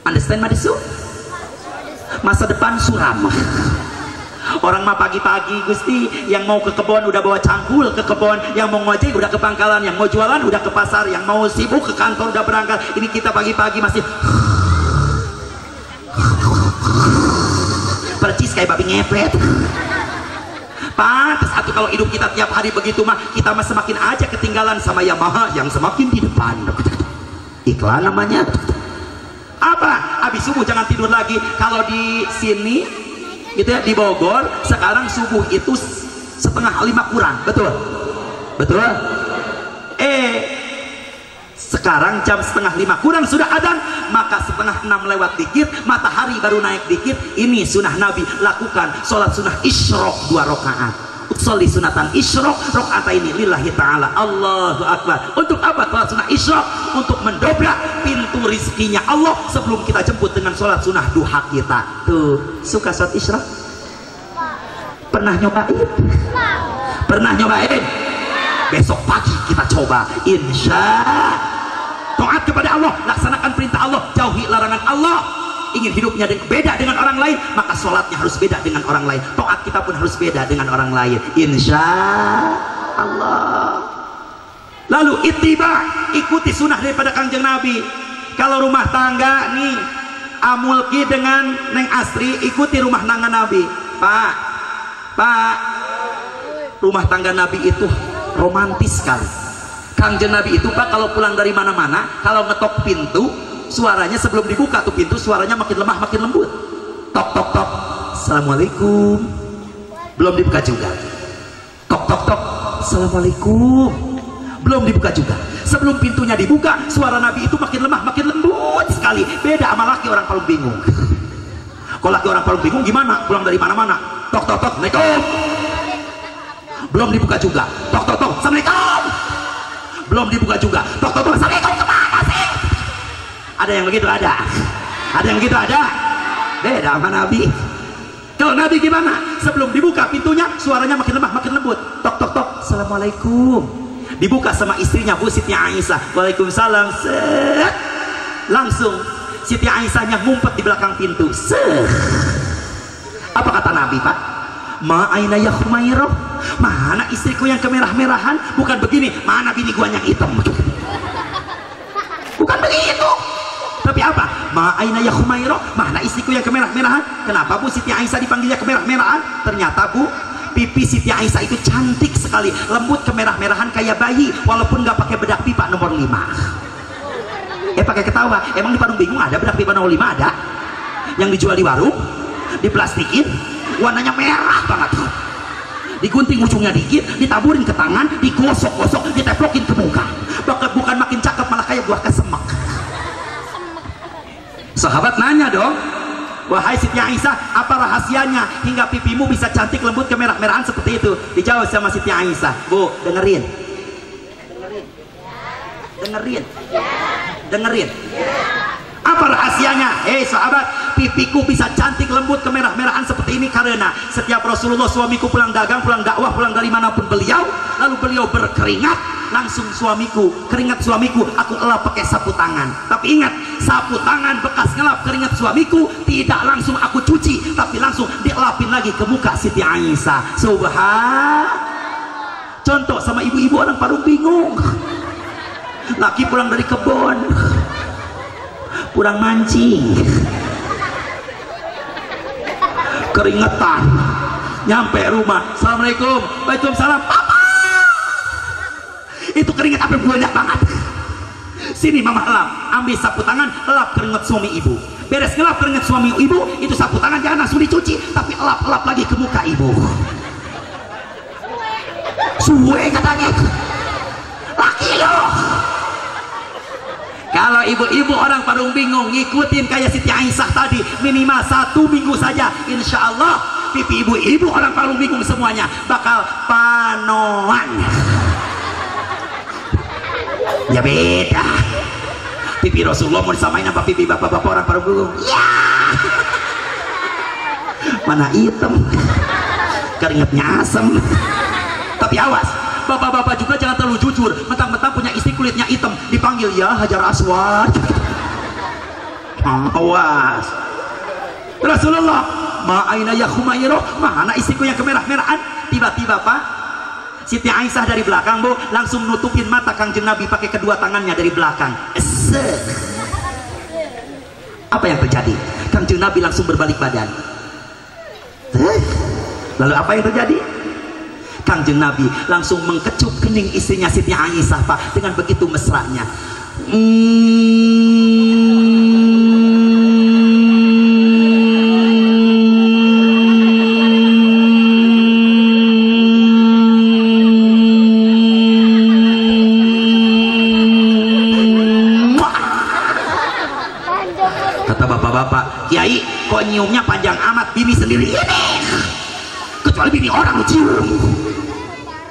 Speaker 1: Understand madesu? Masa depan suram. Orang mah pagi-pagi Gusti, yang mau ke kebun udah bawa cangkul ke kebun, yang mau ngojek udah ke pangkalan, yang mau jualan udah ke pasar, yang mau sibuk ke kantor udah berangkat. Ini kita pagi-pagi masih percis kayak babi ngepet. Pantes atuh kalau hidup kita tiap hari begitu mah, kita mah semakin aja ketinggalan sama Yamaha yang semakin di depan. Iklan namanya. Apa? Habis subuh jangan tidur lagi. Kalau di sini gitu ya, di Bogor sekarang subuh itu 4:30 kurang, betul? Sekarang jam 4:30 kurang sudah adzan, maka 5:30 lewat dikit, matahari baru naik dikit. Ini sunnah Nabi, lakukan sholat sunnah isyraq 2 rakaat. Usolli sunatan isyraq rakaataini lillahi ta'ala. Allahu akbar. Untuk apa sholat sunnah isyraq? Untuk mendobrak pintu rizkinya Allah sebelum kita jemput dengan sholat sunnah duha kita. Tuh, suka sholat isyraq? Pernah nyobain? Pernah nyobain? Besok pagi kita coba, insya. Taat kepada Allah, laksanakan perintah Allah, jauhi larangan Allah. Ingin hidupnya beda dengan orang lain, maka sholatnya harus beda dengan orang lain. Taat kita pun harus beda dengan orang lain, insya Allah. Lalu ittiba, ikuti sunnah daripada Kangjeng Nabi. Kalau rumah tangga nih, Amulki dengan Neng Astri ikuti rumah tangga Nabi. Pak, rumah tangga Nabi itu romantis sekali. Kangjeng Nabi itu Pak kalau pulang dari mana-mana, kalau ngetok pintu, suaranya sebelum dibuka tuh pintu, suaranya makin lemah makin lembut. Tok tok tok, assalamualaikum, belum dibuka juga. Tok tok tok, assalamualaikum, belum dibuka juga. Sebelum pintunya dibuka, suara Nabi itu makin lemah makin lembut sekali. Beda sama laki, orang paling bingung. Kalau laki orang paling bingung gimana? Pulang dari mana-mana, tok tok tok, assalamualaikum, belum dibuka juga. Tok tok tok, assalamualaikum, belum dibuka juga. Tok tok tok, assalamualaikum, kemana sih? Ada yang begitu? Ada yang begitu? Ada. Beda sama Nabi. Kalau Nabi gimana? Sebelum dibuka pintunya, suaranya makin lemah makin lembut. Tok tok tok, assalamualaikum. Dibuka sama istrinya, Bu Siti Aisyah. Waalaikumsalam. Set. Langsung Siti Aisyahnya ngumpet di belakang pintu. Set. Apa kata Nabi Pak? Ma aina ya Humairah? Mana istriku yang kemerah-merahan? Bukan begini. Mana bini gua yang hitam? Bukan begitu. Tapi apa? Ma aina ya Humairah? Mana istriku yang kemerah-merahan? Kenapa Bu Siti Aisyah dipanggilnya kemerah-merahan? Ternyata Bu, pipi Siti Aisyah itu cantik sekali, lembut kemerah-merahan kayak bayi, walaupun nggak pakai bedak pipa nomor 5. Pakai ketawa. Emang di Parung Bingung ada bedak pipa nomor 5? Ada. Yang dijual di warung, diplastikin, warnanya merah banget. Digunting ujungnya dikit, ditaburin ke tangan, digosok-gosok, diteplokin ke muka. Bukan makin cakep, malah kayak buah kesemek. Sahabat nanya dong, wahai Siti Aisyah, apa rahasianya hingga pipimu bisa cantik lembut kemerah-merahan seperti itu? Dijawab sama Siti Aisyah. Bu, dengerin. Apa rahasianya? Hei sahabat, pipiku bisa cantik lembut kemerah-merahan seperti ini karena setiap Rasulullah suamiku pulang dagang, pulang dakwah, pulang dari manapun beliau, lalu beliau berkeringat, langsung keringat suamiku aku elap pakai sapu tangan. Tapi ingat, sapu tangan bekas ngelap keringat suamiku tidak langsung aku cuci, tapi langsung dielapin lagi ke muka Siti Aisyah. Contoh sama ibu-ibu orang Parung Bingung, laki pulang dari kebun, pulang mancing, keringetan, nyampe rumah, assalamualaikum, waalaikumsalam, papa. Itu keringet apa banyak banget. Sini mama elap, ambil sapu tangan, elap keringet suami ibu. beres ngelap keringat suami ibu, itu sapu tangan jangan langsung dicuci, tapi elap-elap lagi ke muka ibu. Suwe katanya laki loh. Kalau ibu-ibu orang Parung Bingung ngikutin kayak Siti Aisyah tadi, minimal 1 minggu saja, insya Allah pipi ibu-ibu orang Parung Bingung semuanya bakal panoan. Ya beda. Pipi Rasulullah mau disamain apa pipi bapak-bapak orang Parung Bingung? Ya. Mana hitam, keringetnya asem. Tapi awas, bapak-bapak juga jangan terlalu jujur. Mentang-mentang punya istri kulitnya hitam, dipanggil ya Hajar Aswad. Awas. Rasulullah, ma'aina ya Khumairah, mana istriku yang kemerah-merahan? Tiba-tiba Pak, Siti Aisyah dari belakang bu, langsung nutupin mata Kangjeng Nabi pakai kedua tangannya dari belakang. Apa yang terjadi? Kangjeng Nabi langsung berbalik badan. Lalu apa yang terjadi? Kangjeng Nabi langsung mengkecup kening istrinya Siti Aisyah Pak, dengan begitu mesranya. Kata bapak-bapak, Kiai kok nyiumnya panjang amat, bini sendiri ini, kecuali bini orang lu cium.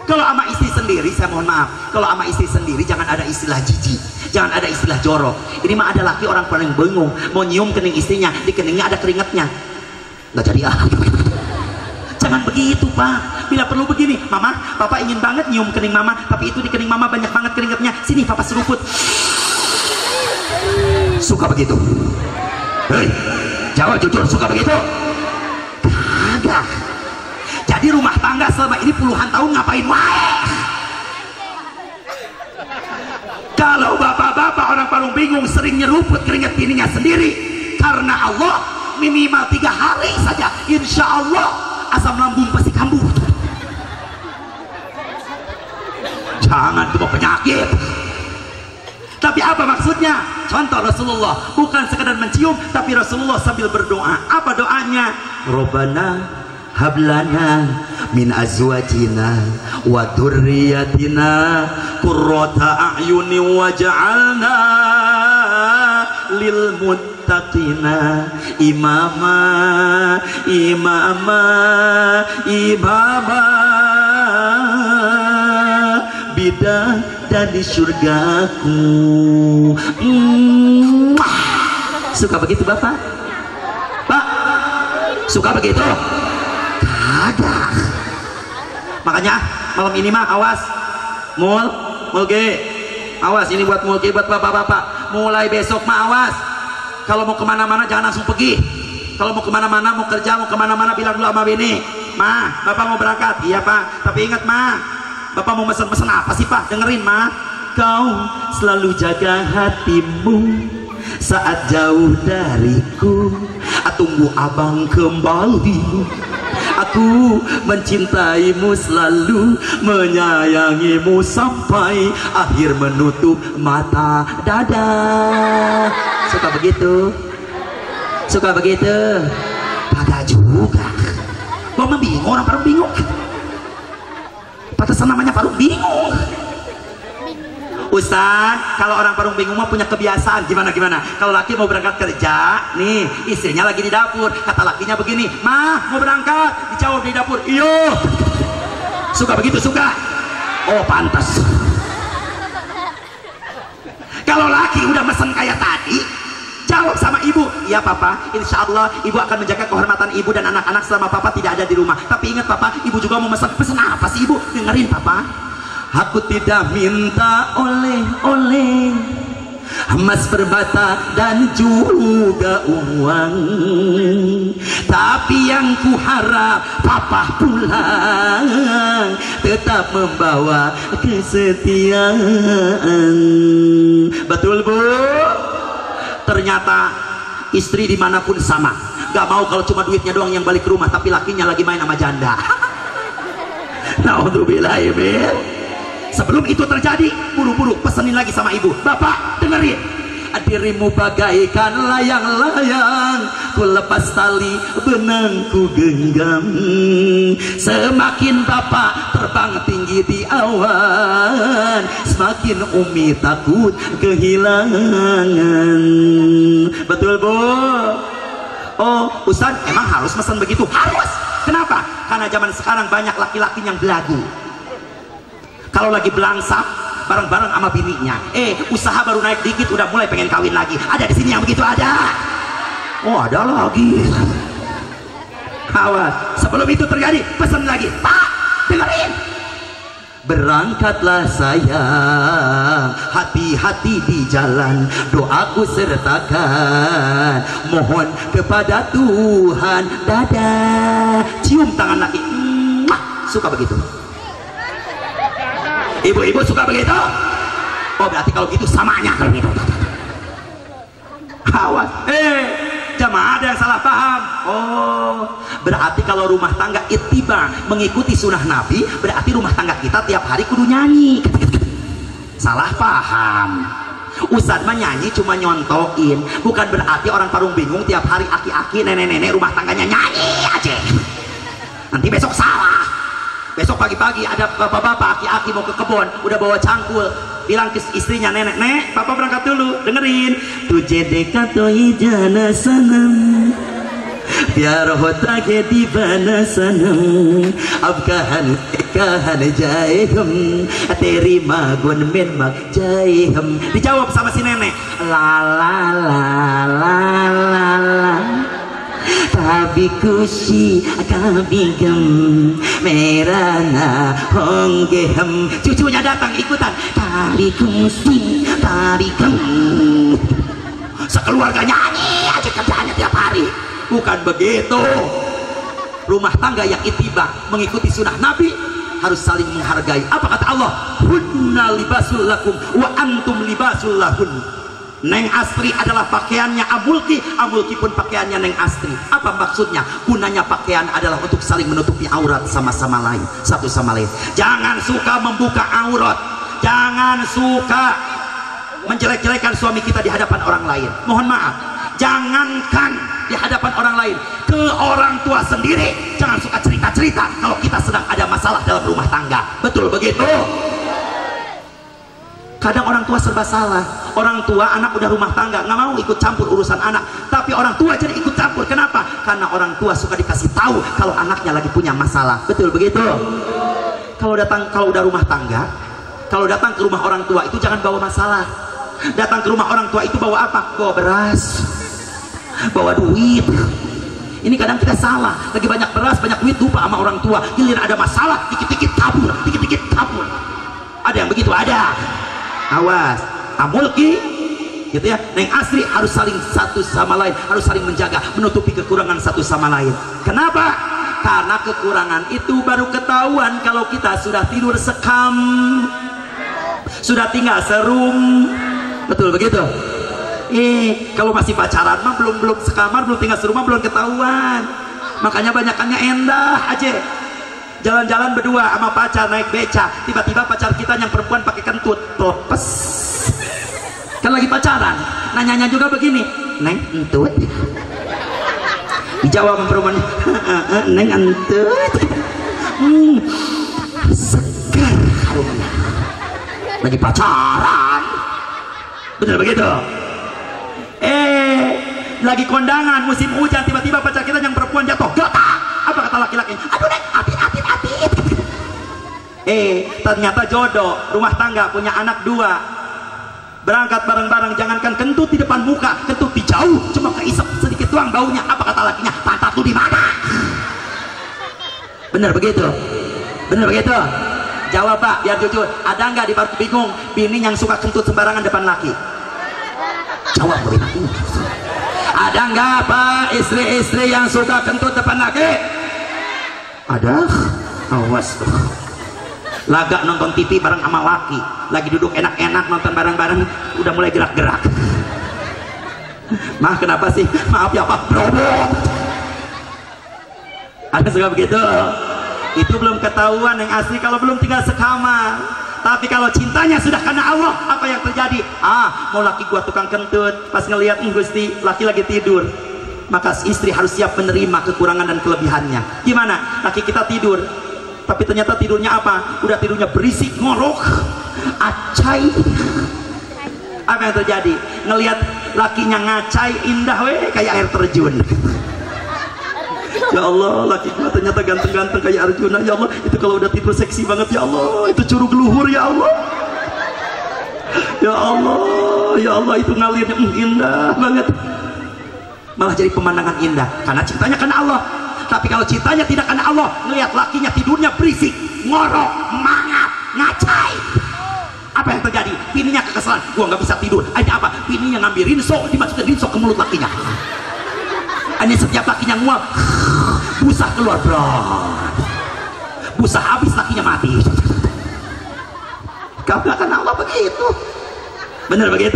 Speaker 1: Kalau sama istri sendiri, saya mohon maaf, kalau sama istri sendiri jangan ada istilah jijik, jangan ada istilah jorok. Ini mah ada laki orang paling bingung mau nyium kening istrinya, di keningnya ada keringatnya, nggak jadi ah. Jangan begitu Pak. Bila perlu begini, Mama, Papa ingin banget nyium kening Mama, tapi itu di kening Mama banyak banget keringatnya, sini Papa seruput. Suka begitu? Hei, jawab jujur, suka begitu? Kagak. Jadi rumah tangga selama ini puluhan tahun ngapain wae? Kalau bapak-bapak orang Parung Bingung sering nyeruput keringat bininya sendiri, karena Allah minimal 3 hari saja, insya Allah asam lambung pasti kambuh. Jangan cuma penyakit. Tapi apa maksudnya? Contoh Rasulullah bukan sekadar mencium, tapi Rasulullah sambil berdoa. Apa doanya? Robbana hablana min azwajina wa dzurriyyatina qurrata a'yuni waj'alna lil muttaqina imama imama imama bidah dari surgaku. Suka begitu Bapak? Pak, suka begitu? Kagak. Makanya malam ini mah awas, mulge, awas, ini buat mulge, buat bapak-bapak. Mulai besok mah awas, kalau mau kemana-mana jangan langsung pergi. Kalau mau kemana-mana, mau kerja, mau kemana-mana, bilang dulu sama bini, Ma, Bapak mau berangkat. Iya Pak, tapi ingat Ma, Bapak mau mesen-mesen apa sih Pak? Dengerin Ma, kau selalu jaga hatimu saat jauh dariku. Tunggu abang kembali. Aku mencintaimu selalu, menyayangimu sampai akhir menutup mata dada. Suka begitu? Suka begitu? Kagak juga. Gua mah bingung, orang Parung Bingung. Pantesan namanya Parung Bingung. Ustaz, kalau orang Parung Bingung mah punya kebiasaan gimana? Kalau laki mau berangkat kerja, nih istrinya lagi di dapur, kata lakinya begini, "Mah, mau berangkat?" Dijawab di dapur, "Iyo." Suka begitu? Suka? Oh, pantas. Kalau laki udah mesen kayak tadi, jawab sama ibu, "Iya Papa, insya Allah ibu akan menjaga kehormatan ibu dan anak-anak selama Papa tidak ada di rumah. Tapi ingat Papa, ibu juga mau pesen apa sih ibu? Dengerin Papa. Aku tidak minta oleh-oleh, emas perbata dan juga uang, tapi yang kuharap Papa pulang tetap membawa kesetiaan." Betul Bu? Ternyata istri dimanapun sama, gak mau kalau cuma duitnya doang yang balik ke rumah, tapi lakinya lagi main sama janda. Naudzubillah. Sebelum itu terjadi, buru-buru pesenin lagi sama ibu, "Bapak dengerin, dirimu bagaikan layang-layang, ku lepas tali benang ku genggam. Semakin bapak terbang tinggi di awan, semakin umi takut kehilangan. Betul bu? Oh Ustaz, emang harus pesan begitu? Harus. Kenapa? Karena zaman sekarang banyak laki-laki yang belagu. Kalau lagi belangsak bareng-bareng sama bininya, usaha baru naik dikit udah mulai pengen kawin lagi. Ada di sini yang begitu? Ada. Oh ada lagi. Awas, sebelum itu terjadi pesan lagi, Pak dengerin. Berangkatlah sayang, hati-hati di jalan, doaku sertakan, mohon kepada Tuhan. Dadah, cium tangan lagi. Suka begitu? Ibu-ibu suka begitu? Oh berarti kalau gitu samanya kalau gitu. Awas, jamaah ada yang salah paham. Oh berarti kalau rumah tangga ittiba mengikuti sunnah Nabi, berarti rumah tangga kita tiap hari kudu nyanyi. Salah paham. Ustadz mah nyanyi cuma nyontoin, bukan berarti orang Parung Bingung tiap hari aki-aki nenek-nenek rumah tangganya nyanyi aja. Nanti besok salah. Besok pagi-pagi ada bapak-bapak aki-aki mau ke kebun, udah bawa cangkul, bilang ke istrinya, nenek, papa berangkat dulu, dengerin. Tujhe dekha to jana sanam, प्यार होता के दीवाना सनम, अब कहां जाए हम, तेरी मांगों में मग जाए हम. Dijawab sama si nenek, la la la la la la, kabhi खुशी kabhi gam, mera na honge ham. Cucunya datang ikutan, kabhi खुशी kabhi gam. Sekeluarga nyanyi aja kerjaannya tiap hari. Bukan begitu. Rumah tangga yang ittiba mengikuti sunnah Nabi harus saling menghargai. Apa kata Allah? Hunna libasul lakum wa antum libasul lahun. Neng Astri adalah pakaiannya Amulki, Amulki pun pakaiannya Neng Astri. Apa maksudnya? Gunanya pakaian adalah untuk saling menutupi aurat sama-sama lain, satu sama lain. Jangan suka membuka aurat, jangan suka menjelek-jelekan suami kita di hadapan orang lain. Mohon maaf, jangankan di hadapan orang lain, ke orang tua sendiri jangan suka cerita-cerita kalau kita sedang ada masalah dalam rumah tangga. Betul begitu? Kadang orang tua serba salah. Orang tua anak udah rumah tangga nggak mau ikut campur urusan anak, tapi orang tua jadi ikut campur. Kenapa? Karena orang tua suka dikasih tahu kalau anaknya lagi punya masalah. Betul begitu? Kalau udah rumah tangga, kalau datang ke rumah orang tua itu jangan bawa masalah. Datang ke rumah orang tua itu bawa apa? Bawa beras, bawa duit. Ini kadang kita salah, lagi banyak beras banyak duit lupa sama orang tua, giliran ada masalah dikit-dikit kabur, dikit-dikit kabur. Ada yang begitu? Ada. Awas, Amulki gitu ya, Neng Astri harus saling satu sama lain, harus saling menjaga, menutupi kekurangan satu sama lain. Kenapa? Karena kekurangan itu baru ketahuan kalau kita sudah tidur sekam, sudah tinggal serum. Betul begitu? Kalau masih pacaran mah belum sekamar, belum tinggal serumah, belum ketahuan. Makanya banyakannya endah aja. Jalan-jalan berdua sama pacar naik beca, tiba-tiba pacar kita yang perempuan pakai kentut, plepes. Kan lagi pacaran, nanyanya juga begini, Neng entut. Dijawab sama perempuan, Neng entut. Segar harumnya. Lagi pacaran. Bener begitu? Lagi kondangan musim hujan, tiba-tiba pacar kita yang perempuan jatuh, getak. Apa kata laki-laki? Aduh Neng, atit. Ternyata jodoh, rumah tangga, punya anak 2, berangkat bareng-bareng. Jangankan kentut di depan muka, kentut di jauh, cuma keisep sedikit doang baunya. Apa kata lakinya? Pantat lu di mana? Bener begitu? Bener begitu? Jawab Pak, biar jujur. Ada nggak di Parung Bingung bini yang suka kentut sembarangan depan laki? Jawab beri aku. Ada nggak Pak istri-istri yang suka kentut depan laki? Ada. Awas tuh. Laga nonton TV bareng sama laki, lagi duduk enak-enak nonton bareng-bareng, udah mulai gerak-gerak. Mah kenapa sih? Maaf ya Pak, robot. Ada suka begitu? Itu belum ketahuan yang asli kalau belum tinggal sekamar. Tapi kalau cintanya sudah karena Allah, apa yang terjadi? Mau laki gua tukang kentut, pas ngelihat Gusti laki lagi tidur, maka istri harus siap menerima kekurangan dan kelebihannya. Gimana? Laki kita tidur, tapi ternyata tidurnya apa? Udah tidurnya berisik, ngorok, acai. Apa yang terjadi? Ngelihat lakinya ngacai, indah weh, kayak air terjun. Ya Allah, laki gua ternyata ganteng-ganteng kayak Arjuna. Ya Allah, itu kalau udah tidur seksi banget. Ya Allah, itu curug luhur. Ya Allah, ya Allah, ya Allah, itu ngalirnya indah banget. Malah jadi pemandangan indah karena cintanya karena Allah. Tapi kalau cintanya tidak karena Allah, ngelihat lakinya tidurnya berisik, ngorok, mangap, ngacai, apa yang terjadi? Bininya kekesalan, gua nggak bisa tidur. Ada apa? Bininya ngambil rinso, dimasukin rinso ke mulut lakinya. Ini setiap lakinya nguap, busa keluar, bro. Busa habis, lakinya mati. Kau nggak kenal Allah begitu? Bener begitu?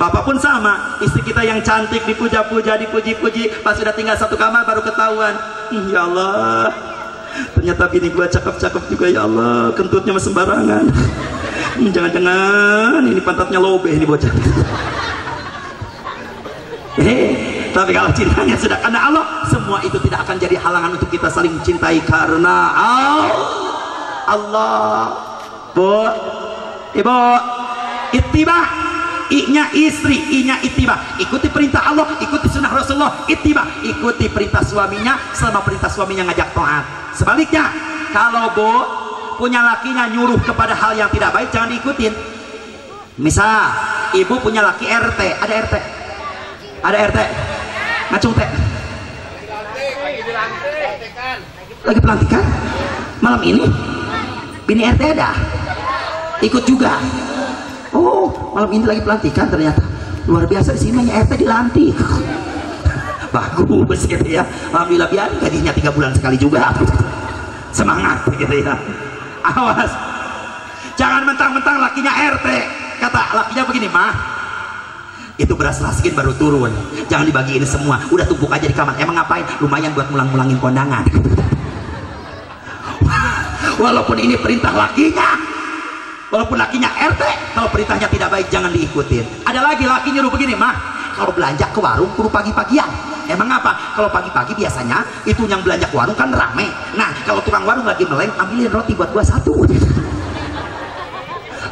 Speaker 1: Bapak pun sama, istri kita yang cantik dipuja-puja, dipuji-puji, pas sudah tinggal satu kamar baru ketahuan. Ya Allah, ternyata bini gua cakep-cakep juga. Ya Allah, kentutnya mah sembarangan. Jangan-jangan ini pantatnya lobeh ini bocah. Tapi kalau cintanya sudah karena Allah, semua itu tidak akan jadi halangan untuk kita saling mencintai karena Allah. Bu, ibu, ittiba, i-nya istri, i-nya ittiba. Ikuti perintah Allah, ikuti sunnah Rasulullah. Ittiba, ikuti perintah suaminya selama perintah suaminya ngajak taat. Sebaliknya, kalau bu punya lakinya nyuruh kepada hal yang tidak baik, jangan diikutin. Misal, ibu punya laki RT, ada RT, ngacung teh, lagi pelantikan malam ini, bini RT ada ikut juga. Oh, malam ini lagi pelantikan, ternyata luar biasa di sini RT dilantik. Bagus gitu ya, alhamdulillah. Biar gajinya 3 bulan sekali juga. Semangat gitu ya. Awas, jangan mentang-mentang lakinya RT, kata lakinya begini, mah itu beras raskin baru turun, jangan dibagiin semua, udah tumpuk aja di kamar. Emang ngapain? Lumayan buat ngulang-ngulangin kondangan. Walaupun ini perintah lakinya, walaupun lakinya RT, kalau perintahnya tidak baik jangan diikutin. Ada lagi laki nyuruh begini, mah kalau belanja ke warung kudu pagi-pagian. Emang apa? Kalau pagi-pagi biasanya itu yang belanja ke warung kan rame. Nah kalau tukang warung lagi meleng, ambilin roti buat gua 1.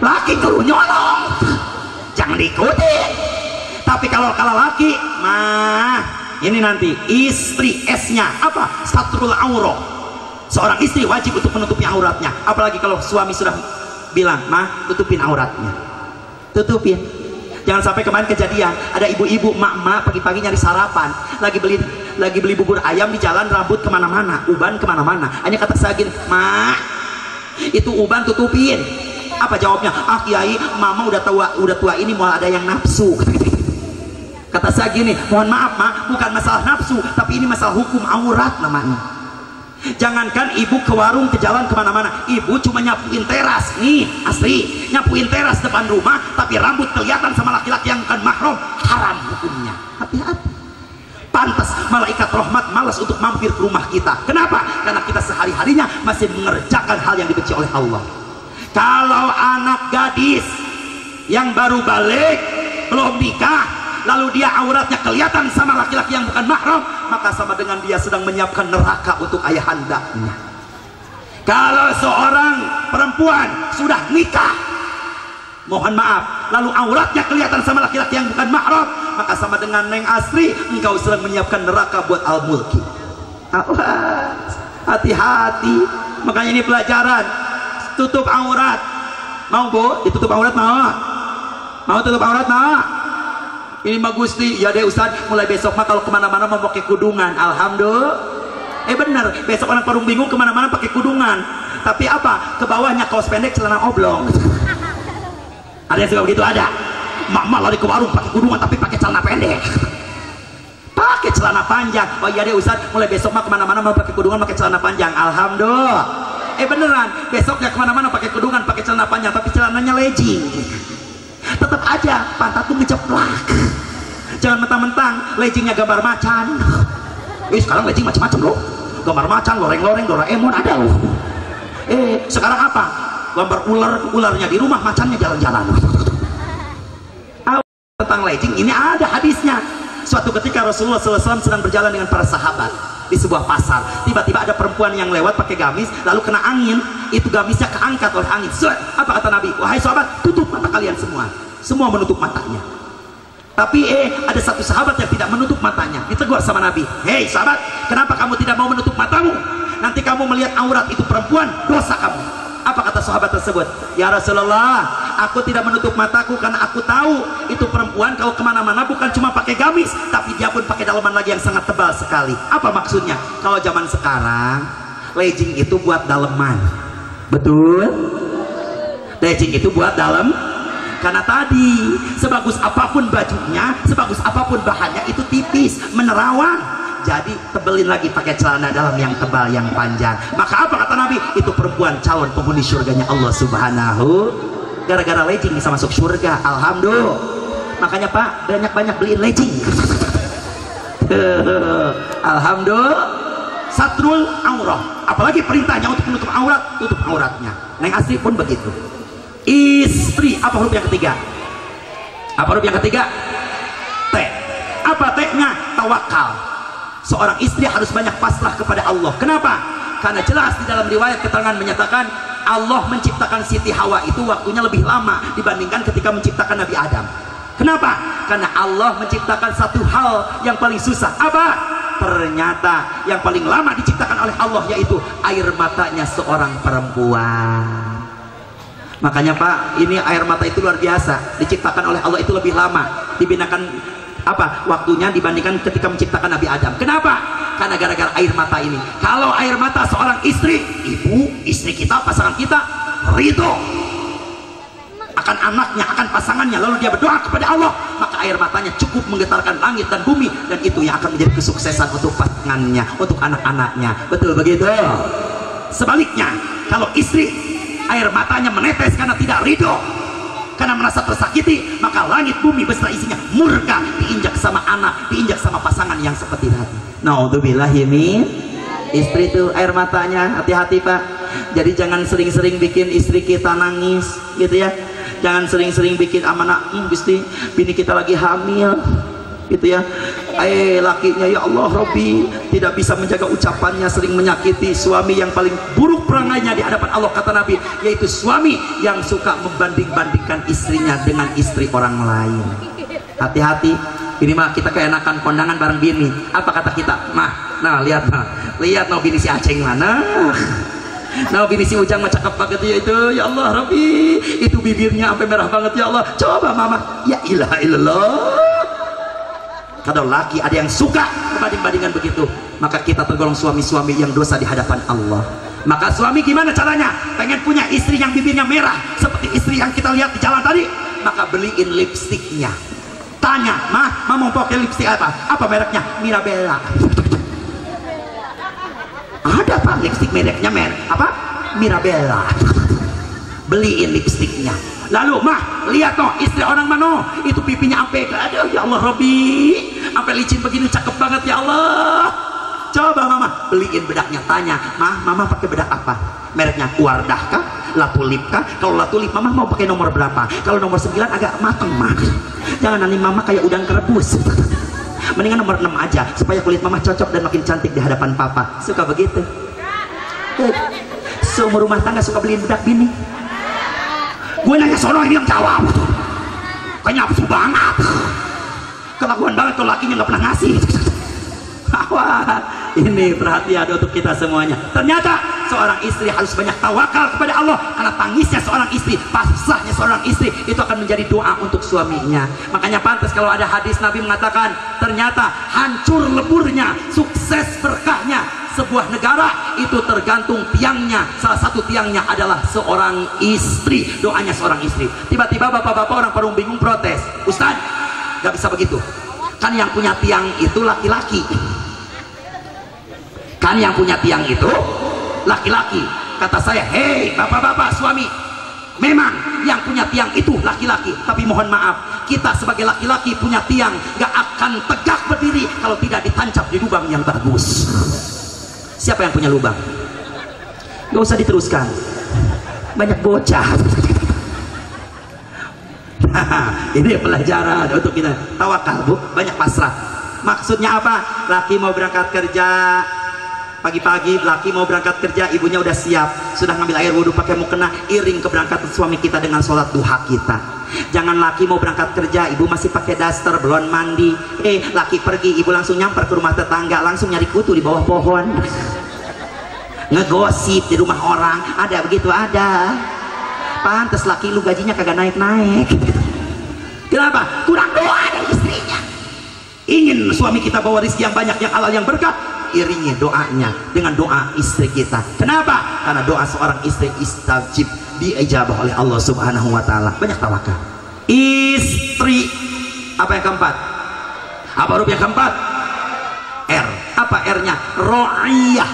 Speaker 1: Laki kudu nyolong, jangan diikutin. Tapi kalau laki, mah ini nanti istri S-nya apa? Satrul aurat. Seorang istri wajib untuk menutupi auratnya. Apalagi kalau suami sudah bilang, mah tutupin auratnya, tutupin. Jangan sampai kemarin kejadian ada ibu-ibu mak-mak pagi-pagi nyari sarapan, lagi beli bubur ayam di jalan, rambut kemana-mana, uban kemana-mana. Hanya kata saya gini, mak itu uban tutupin. Apa jawabnya? Kiai, mama udah tua ini mau ada yang nafsu. Kata saya gini, mohon maaf mak, bukan masalah nafsu, tapi ini masalah hukum aurat namanya. Jangankan ibu ke warung, ke jalan, kemana-mana, ibu cuma nyapuin teras nih, asli nyapuin teras depan rumah, tapi rambut kelihatan sama laki-laki yang bukan mahram, haram hukumnya. Hati-hati. Pantas malaikat rahmat malas untuk mampir ke rumah kita. Kenapa? Karena kita sehari-harinya masih mengerjakan hal yang dibenci oleh Allah. Kalau anak gadis yang baru balik, belum nikah, lalu dia auratnya kelihatan sama laki-laki yang bukan mahram, maka sama dengan dia sedang menyiapkan neraka untuk ayahandanya. Kalau seorang perempuan sudah nikah, mohon maaf, lalu auratnya kelihatan sama laki-laki yang bukan mahram, maka sama dengan Neng Asri, engkau sedang menyiapkan neraka buat Al-Mulki. Awas, hati-hati. Makanya ini pelajaran, tutup aurat. Mau bu? Ditutup aurat mau? Mau tutup aurat mau? Ini mah Gusti, ya deh Ustaz, mulai besok mah kalau kemana-mana mau pakai kudungan. Alhamdulillah. Bener, besok anak parung bingung kemana-mana pakai kudungan. Tapi apa? Ke bawahnya kaos pendek, celana oblong. Ada yang suka begitu? Ada. Mama lari ke warung pakai kudungan tapi pakai celana pendek. Pakai celana panjang. Oh iya deh Ustaz, mulai besok mah kemana-mana mau pakai kudungan, pakai celana panjang. Alhamdulillah. Beneran, besoknya kemana-mana pakai kudungan, pakai celana panjang, tapi celananya legging. Tetap aja pantat tuh ngejeplak. Jangan mentang-mentang leggingnya gambar macan. Sekarang legging macam-macam loh. Gambar macan, loreng-loreng, Doraemon ada loh. Sekarang apa? gambar ularnya di rumah, macannya jalan-jalan. Tentang legging ini ada hadisnya. Suatu ketika Rasulullah SAW sedang berjalan dengan para sahabat di sebuah pasar, tiba-tiba ada perempuan yang lewat pakai gamis, lalu kena angin, itu gamisnya keangkat oleh angin. Apa kata Nabi? Wahai sahabat, tutup mata kalian semua. Semua menutup matanya. Tapi ada satu sahabat yang tidak menutup matanya. Ditegur sama Nabi, hei sahabat, kenapa kamu tidak mau menutup matamu? Nanti kamu melihat aurat itu perempuan, dosa kamu. Apa kata sahabat tersebut? Ya Rasulullah, aku tidak menutup mataku karena aku tahu itu perempuan kalau kemana-mana bukan cuma pakai gamis, tapi dia pun pakai dalaman lagi yang sangat tebal sekali. Apa maksudnya? Kalau zaman sekarang legging itu buat daleman, betul? Legging itu buat dalam, karena tadi sebagus apapun bajunya, sebagus apapun bahannya, itu tipis, menerawang. Jadi tebelin lagi pakai celana dalam yang tebal, yang panjang. Maka apa kata Nabi? Itu perempuan calon penghuni surganya Allah Subhanahu. Gara-gara legging bisa masuk surga. Alhamdulillah. Makanya Pak, banyak-banyak beliin legging. Alhamdulillah. Satrul aurah. Apalagi perintahnya untuk menutup aurat, tutup auratnya. Neng Asri pun begitu. Istri, apa huruf yang ketiga? Apa huruf yang ketiga? T. Apa T-nya? Tawakal. Seorang istri harus banyak pasrah kepada Allah. Kenapa? Karena jelas di dalam riwayat keterangan menyatakan Allah menciptakan Siti Hawa itu waktunya lebih lama dibandingkan ketika menciptakan Nabi Adam. Kenapa? Karena Allah menciptakan satu hal yang paling susah. Apa? Ternyata yang paling lama diciptakan oleh Allah yaitu air matanya seorang perempuan. Makanya Pak, ini air mata itu luar biasa. Diciptakan oleh Allah itu lebih lama dibinakan waktunya dibandingkan ketika menciptakan Nabi Adam. Kenapa? Karena gara-gara air mata ini. Kalau air mata seorang istri, ibu, istri kita, pasangan kita ridho akan anaknya, akan pasangannya, lalu dia berdoa kepada Allah, maka air matanya cukup menggetarkan langit dan bumi, dan itu yang akan menjadi kesuksesan untuk pasangannya, untuk anak-anaknya. Betul begitu? Sebaliknya, kalau istri air matanya menetes karena tidak ridho, karena merasa tersakiti, maka langit bumi beserta isinya murka, diinjak sama anak, diinjak sama pasangan yang seperti tadi. Naudzubillahi min. Istri itu air matanya, hati-hati Pak. Jadi jangan sering-sering bikin istri kita nangis, gitu ya. Jangan sering-sering bikin amanah, Gusti, bini kita lagi hamil, gitu ya. Lakinya ya Allah Robbi tidak bisa menjaga ucapannya, sering menyakiti. Suami yang paling buruk perangainya di hadapan Allah, kata Nabi, yaitu suami yang suka membanding-bandingkan istrinya dengan istri orang lain. Hati-hati, ini mah kita keenakan kondangan bareng bini. Apa kata kita? Nah lihat bini si Aceng mana? Nah bini si Ujang mah cakep banget ya itu. Ya Allah Robbi, itu bibirnya sampai merah banget ya Allah. Coba mama, ya ilaha illallah. Kalau laki ada yang suka banding-bandingan begitu, maka kita tergolong suami-suami yang dosa di hadapan Allah. Maka suami gimana caranya? Pengen punya istri yang bibirnya merah seperti istri yang kita lihat di jalan tadi, maka beliin lipstiknya. Tanya, Ma mau pakai lipstik apa? Apa mereknya? Mirabella. Ada Pak lipstik mereknya apa? Mirabella. Beliin lipstiknya. Lalu mah lihat toh istri orang mana itu pipinya sampai, aduh ya Allah Robbi, sampai licin begini, cakep banget ya Allah. Coba mama beliin bedaknya. Tanya, mama pakai bedak apa? Mereknya Wardah kah? Latulip kah? Kalau Latulip mama mau pakai nomor berapa? Kalau nomor 9 agak mateng mah. Jangan nanti mama kayak udang kerebus. Mendingan nomor 6 aja supaya kulit mama cocok dan makin cantik di hadapan papa. Suka begitu? Seumur rumah tangga suka beliin bedak bini. Gue nanya sono, ini yang jawab. Kayaknya nafsu banget, kelakuan banget kalau lakinya nggak pernah ngasih. Wah, ini perhatian untuk kita semuanya. Ternyata seorang istri harus banyak tawakal kepada Allah, karena tangisnya seorang istri, pasrahnya seorang istri itu akan menjadi doa untuk suaminya. Makanya pantas kalau ada hadis Nabi mengatakan, ternyata hancur leburnya, sukses berkahnya sebuah negara itu tergantung tiangnya. Salah satu tiangnya adalah seorang istri, doanya seorang istri. Tiba-tiba bapak-bapak orang Parung bingung protes, Ustadz gak bisa begitu, kan yang punya tiang itu laki-laki, kan yang punya tiang itu laki-laki. Kata saya, hei bapak-bapak suami, memang yang punya tiang itu laki-laki, tapi mohon maaf, kita sebagai laki-laki punya tiang gak akan tegak berdiri kalau tidak ditancap di lubang yang bagus. Siapa yang punya lubang? Gak usah diteruskan. banyak bocah. Ini pelajaran untuk kita. Tawakal bu, banyak pasrah. Maksudnya apa? Laki mau berangkat kerja pagi-pagi, laki mau berangkat kerja, ibunya udah siap, sudah ngambil air wudhu pakai mukena, iring keberangkatan suami kita dengan sholat duha kita. Jangan laki mau berangkat kerja, ibu masih pakai daster, belum mandi, laki pergi, ibu langsung nyamper ke rumah tetangga, langsung nyari kutu di bawah pohon, ngegosip di rumah orang. Ada begitu? Ada. Pantes laki lu gajinya kagak naik-naik. Kenapa? Kurang doa dari istrinya. Ingin suami kita bawa rezeki yang banyak, yang halal, yang berkah, iringi doanya dengan doa istri kita. Kenapa? Karena doa seorang istri istajib, diijabah oleh Allah Subhanahu wa taala. Banyak tawakal. Istri. Apa yang keempat? Apa huruf yang keempat? R. Apa R-nya? Ro'iyah.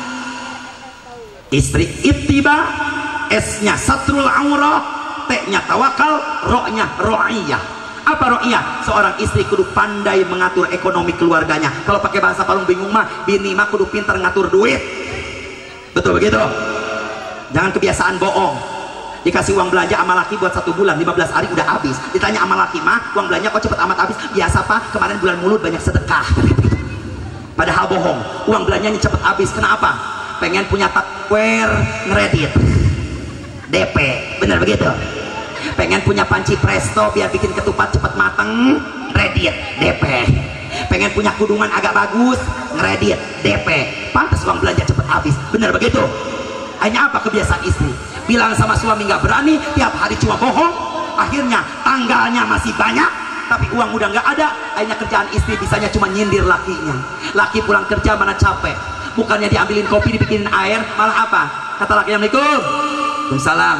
Speaker 1: Istri ittiba, S-nya satrul aurah, T-nya tawakal, Ro-nya ro'iyah. Apa ro'iyah? Seorang istri kudu pandai mengatur ekonomi keluarganya. Kalau pakai bahasa Palung bingung mah, bini mah kudu pintar ngatur duit. Betul begitu? Jangan kebiasaan bohong. Dikasih uang belanja sama laki buat 1 bulan, 15 hari udah habis. Ditanya sama laki mah, uang belanja kok cepet amat habis? Biasa pak, kemarin bulan mulut banyak sedekah. Padahal bohong, uang belanjanya cepet habis. Kenapa? Pengen punya Tupperware ngeredit DP, bener begitu? Pengen punya panci presto biar bikin ketupat cepet mateng, ngeredit DP. Pengen punya kudungan agak bagus, ngeredit DP. Pantas uang belanja cepet habis, bener begitu? Hanya apa kebiasaan istri? Bilang sama suami nggak berani, tiap hari cuma bohong. Akhirnya tanggalnya masih banyak, tapi uang udah nggak ada. Akhirnya kerjaan istri bisanya cuma nyindir lakinya. Laki pulang kerja mana capek, bukannya diambilin kopi dibikinin air, malah apa? Kata lakinya, Assalamualaikum. Waalaikumsalam.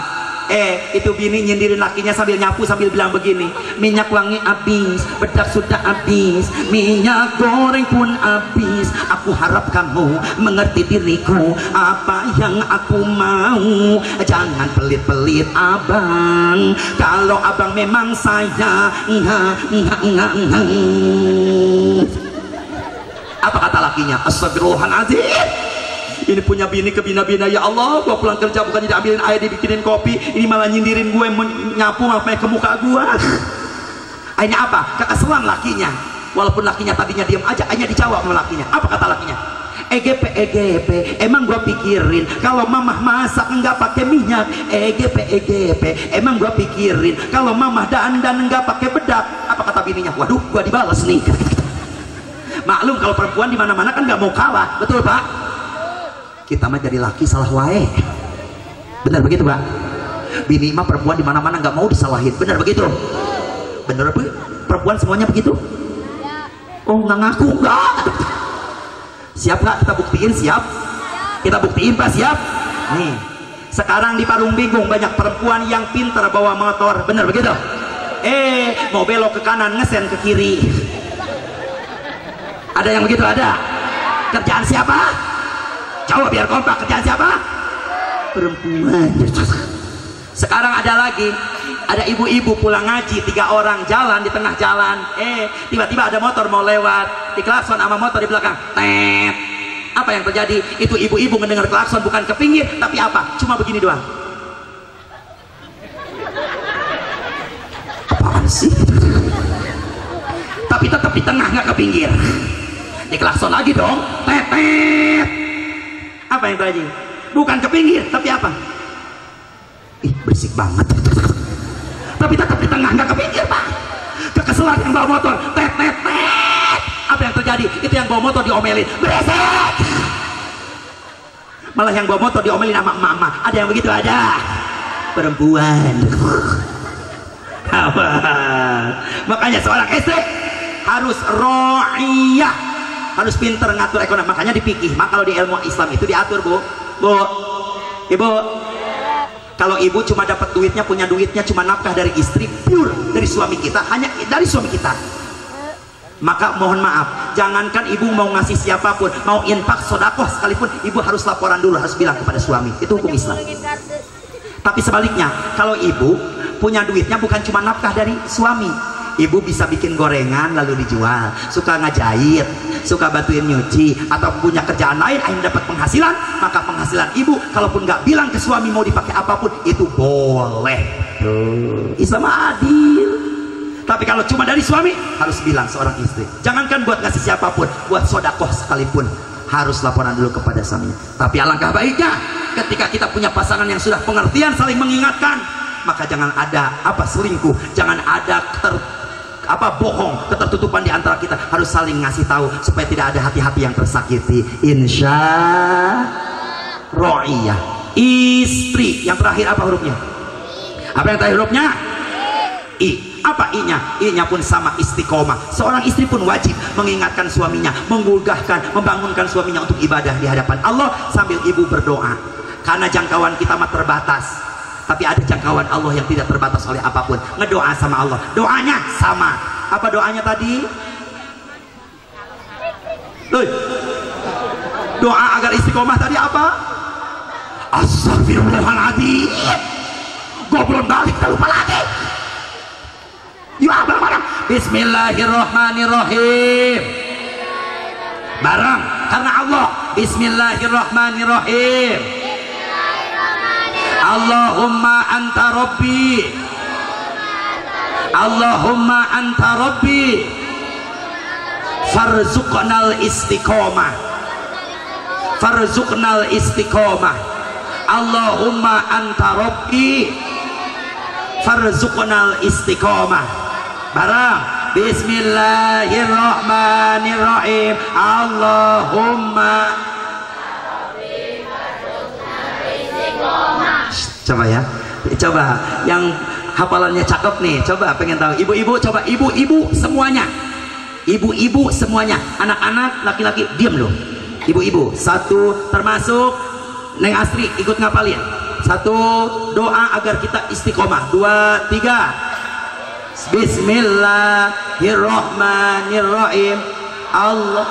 Speaker 1: Itu bini nyindirin lakinya sambil nyapu sambil bilang begini, minyak wangi habis, bedak sudah habis, minyak goreng pun habis. Aku harap kamu mengerti diriku, apa yang aku mau. Jangan pelit-pelit abang, kalau abang memang saya. Apa kata lakinya? Astagfirullahaladzim. Ini punya bini kebina-bina, ya Allah, gua pulang kerja bukannya diambilin air dibikinin kopi, ini malah nyindirin gue, nyapu malah ke muka gua. Akhirnya apa? Kekeselan lakinya. Walaupun lakinya tadinya diam aja, akhirnya dijawab sama lakinya. Apa kata lakinya? EGP, emang gua pikirin kalau mamah masak enggak pakai minyak. EGP, emang gua pikirin kalau mamah dandan enggak pakai bedak. Apa kata bininya? Waduh, gua dibalas nih. Maklum kalau perempuan di mana-mana kan nggak mau kalah, betul pak? Kita mah jadi laki salah wae. Benar begitu pak? Bini mah perempuan di mana-mana nggak mau disalahin. Benar begitu? Benar bu? Perempuan semuanya begitu? Oh nggak ngaku nggak? Siap nggak kita buktiin? Siap? Kita buktiin pak, siap? Nih sekarang di Parung Bingung banyak perempuan yang pintar bawa motor. Benar begitu? Mau belok ke kanan ngesen ke kiri. Ada yang begitu? Ada. Kerjaan siapa? Jawab biar kompak. Kerjaan siapa? Perempuan. Sekarang ada lagi, ada ibu-ibu pulang ngaji 3 orang jalan di tengah jalan, tiba-tiba ada motor mau lewat, diklakson sama motor di belakang, tet. Apa yang terjadi? Itu ibu-ibu mendengar klakson bukan ke pinggir, tapi apa? Cuma begini doang. Apaan sih? Tapi tetap di tengah, nggak ke pinggir. Diklakson lagi dong, tet. Apa yang terjadi? Bukan ke pinggir, tapi apa? Ih, berisik banget. Tapi tetap di tengah, nggak ke pinggir pak. Kekeselan yang bawa motor, tet. Apa yang terjadi? Itu yang bawa motor diomelin, berisik. Malah yang bawa motor diomelin sama mama. Ada yang begitu? Ada. Perempuan. Makanya seorang istri harus ro'iyah, harus pinter ngatur ekonomi. Makanya dipikih. Maka kalau di ilmu Islam itu diatur bu, ibu. Kalau ibu cuma dapat duitnya, punya duitnya cuma nafkah dari istri, pure dari suami kita, hanya dari suami kita, maka mohon maaf, jangankan ibu mau ngasih siapapun, mau infak sodakoh sekalipun, ibu harus laporan dulu, harus bilang kepada suami. Itu hukum Islam. Tapi sebaliknya, kalau ibu punya duitnya bukan cuma nafkah dari suami, ibu bisa bikin gorengan lalu dijual, suka ngajahit, suka bantuin nyuci, atau punya kerjaan lain yang dapat penghasilan, maka penghasilan ibu kalaupun nggak bilang ke suami mau dipakai apapun itu boleh. Tuh, Islam adil. Tapi kalau cuma dari suami harus bilang seorang istri. Jangankan buat ngasih siapapun, buat sodakoh sekalipun harus laporan dulu kepada suaminya. Tapi alangkah baiknya ketika kita punya pasangan yang sudah pengertian saling mengingatkan, maka jangan ada selingkuh, jangan ada bohong, ketertutupan di antara kita, harus saling ngasih tahu supaya tidak ada hati-hati yang tersakiti. Insya ro'iyah. Istri yang terakhir apa hurufnya? Apa yang terakhir hurufnya? I. Apa I-nya? I-nya pun sama, istiqomah. Seorang istri pun wajib mengingatkan suaminya, menggugahkan, membangunkan suaminya untuk ibadah di hadapan Allah sambil ibu berdoa. Karena jangkauan kita mah terbatas, tapi ada jangkauan Allah yang tidak terbatas oleh apapun. Ngedoa sama Allah, doanya sama. Apa doanya tadi? Doa agar istiqomah tadi apa? Astagfirullahaladzim. Gue belum balik, tak lupa lagi. Yuk bareng-bareng. Bismillahirrahmanirrahim. Bareng karena Allah. Bismillahirrahmanirrahim. Allahumma anta rabbi. Allahumma anta rabbi. Farzuqnal istiqomah. Farzuqnal istiqomah. Allahumma anta rabbi. Farzuqnal istiqomah. Barang. Bismillahirrahmanirrahim. Allahumma. Coba ya, coba yang hafalannya cakep nih, coba pengen tahu. Ibu-ibu, coba ibu-ibu semuanya, ibu-ibu semuanya, anak-anak, laki-laki, diam loh. Ibu-ibu, satu termasuk Neng Astri ikut ngapalin. Satu, doa agar kita istiqomah. 2, 3. Bismillahirrahmanirrahim. Allah.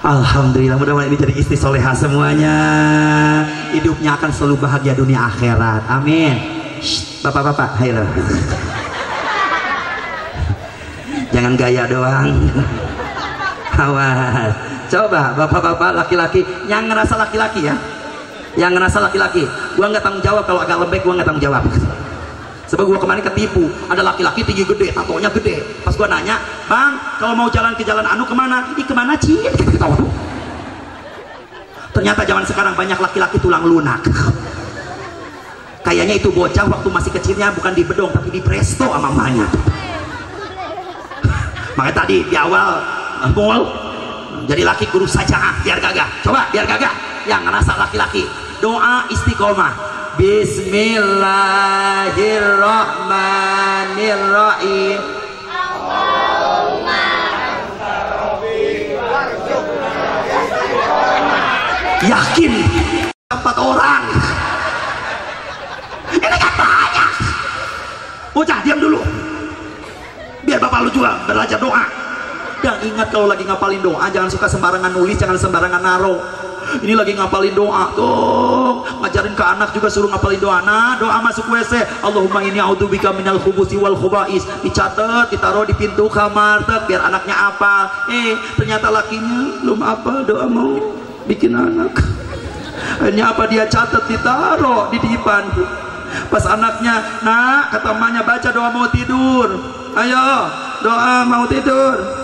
Speaker 1: Alhamdulillah, mudah-mudahan ini jadi istri soleha semuanya. Hidupnya akan selalu bahagia dunia akhirat. Amin. Bapak-bapak, hayo. Jangan gaya doang. Awas. Coba bapak-bapak, laki-laki yang ngerasa laki-laki ya, yang ngerasa laki-laki, gua nggak tanggung jawab kalau agak lembek, gua nggak tanggung jawab. Sebab gua kemarin ketipu, ada laki-laki tinggi gede, tatonya gede. Pas gua nanya, bang, kalau mau jalan ke jalan anu kemana? Ini kemana Cin? Ternyata zaman sekarang banyak laki-laki tulang lunak. Kayaknya itu bocah waktu masih kecilnya bukan di bedong tapi di presto sama mamanya. Makanya tadi di awal mall jadi laki kurus saja, biar gagah. Coba biar gagah, yang ngerasa laki-laki, doa istiqomah. Bismillahirrahmanirrahim. Yakin 4 orang. Ini kan banyak. Bocah diam dulu, biar bapak lu juga belajar doa. Dan ingat kalau lagi ngapalin doa jangan suka sembarangan nulis, jangan sembarangan naruh. Ini lagi ngapalin doa tuh, ngajarin ke anak juga suruh ngapalin doa. Nah, doa masuk WC, Allahumma inni a'udzubika minal khubuthi wal khubais. Dicatat, ditaruh di pintu kamar tuh, biar anaknya apa. Ternyata lakinya belum apa doa mau bikin anak. Akhirnya apa, dia catat, ditaruh di depan. Pas anaknya, nak, kata emaknya, baca doa mau tidur. Ayo, doa mau tidur.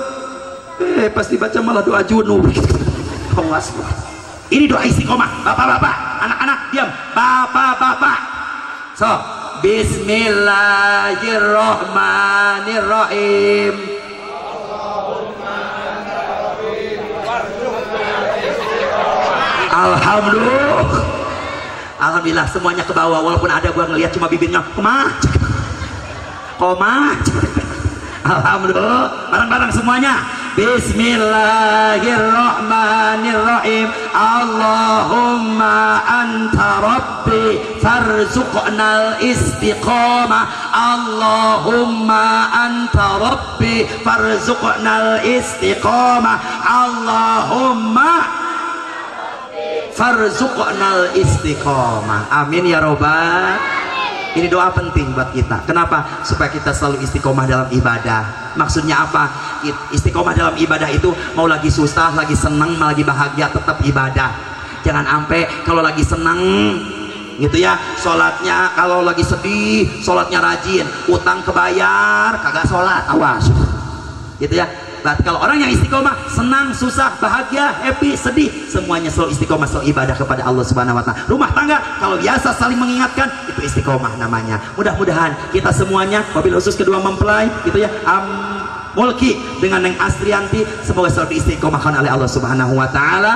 Speaker 1: Pas dibaca malah doa junub. Awas. Ini doa istiqomah. Bapak-bapak, anak-anak diam. Bapak-bapak. So, Bismillahirrahmanirrahim. Alhamdulillah. Alhamdulillah semuanya ke bawah, walaupun ada gua ngelihat cuma bibirnya komah. Alhamdulillah, bareng-bareng semuanya. Bismillahirrahmanirrahim. Allahumma anta rabbi farzuqnal istiqamah. Allahumma anta rabbi farzuqnal istiqamah. Allahumma farzuqnal istiqamah. Amin ya robbal. Ini doa penting buat kita. Kenapa? Supaya kita selalu istiqomah dalam ibadah. Maksudnya apa? Istiqomah dalam ibadah itu mau lagi susah, lagi senang, lagi bahagia, tetap ibadah. Jangan sampai kalau lagi senang gitu ya, sholatnya, kalau lagi sedih, sholatnya rajin, utang kebayar, kagak sholat, awas gitu ya. Berarti kalau orang yang istiqomah, senang, susah, bahagia, happy, sedih, semuanya selalu istiqomah, selalu ibadah kepada Allah Subhanahu wa Ta'ala. Rumah tangga kalau biasa saling mengingatkan, itu istiqomah namanya. Mudah-mudahan kita semuanya, wabil khusus kedua mempelai gitu ya, Mulki dengan Neng Astrianti, semoga selalu diistiqomahkan oleh Allah Subhanahu wa Ta'ala.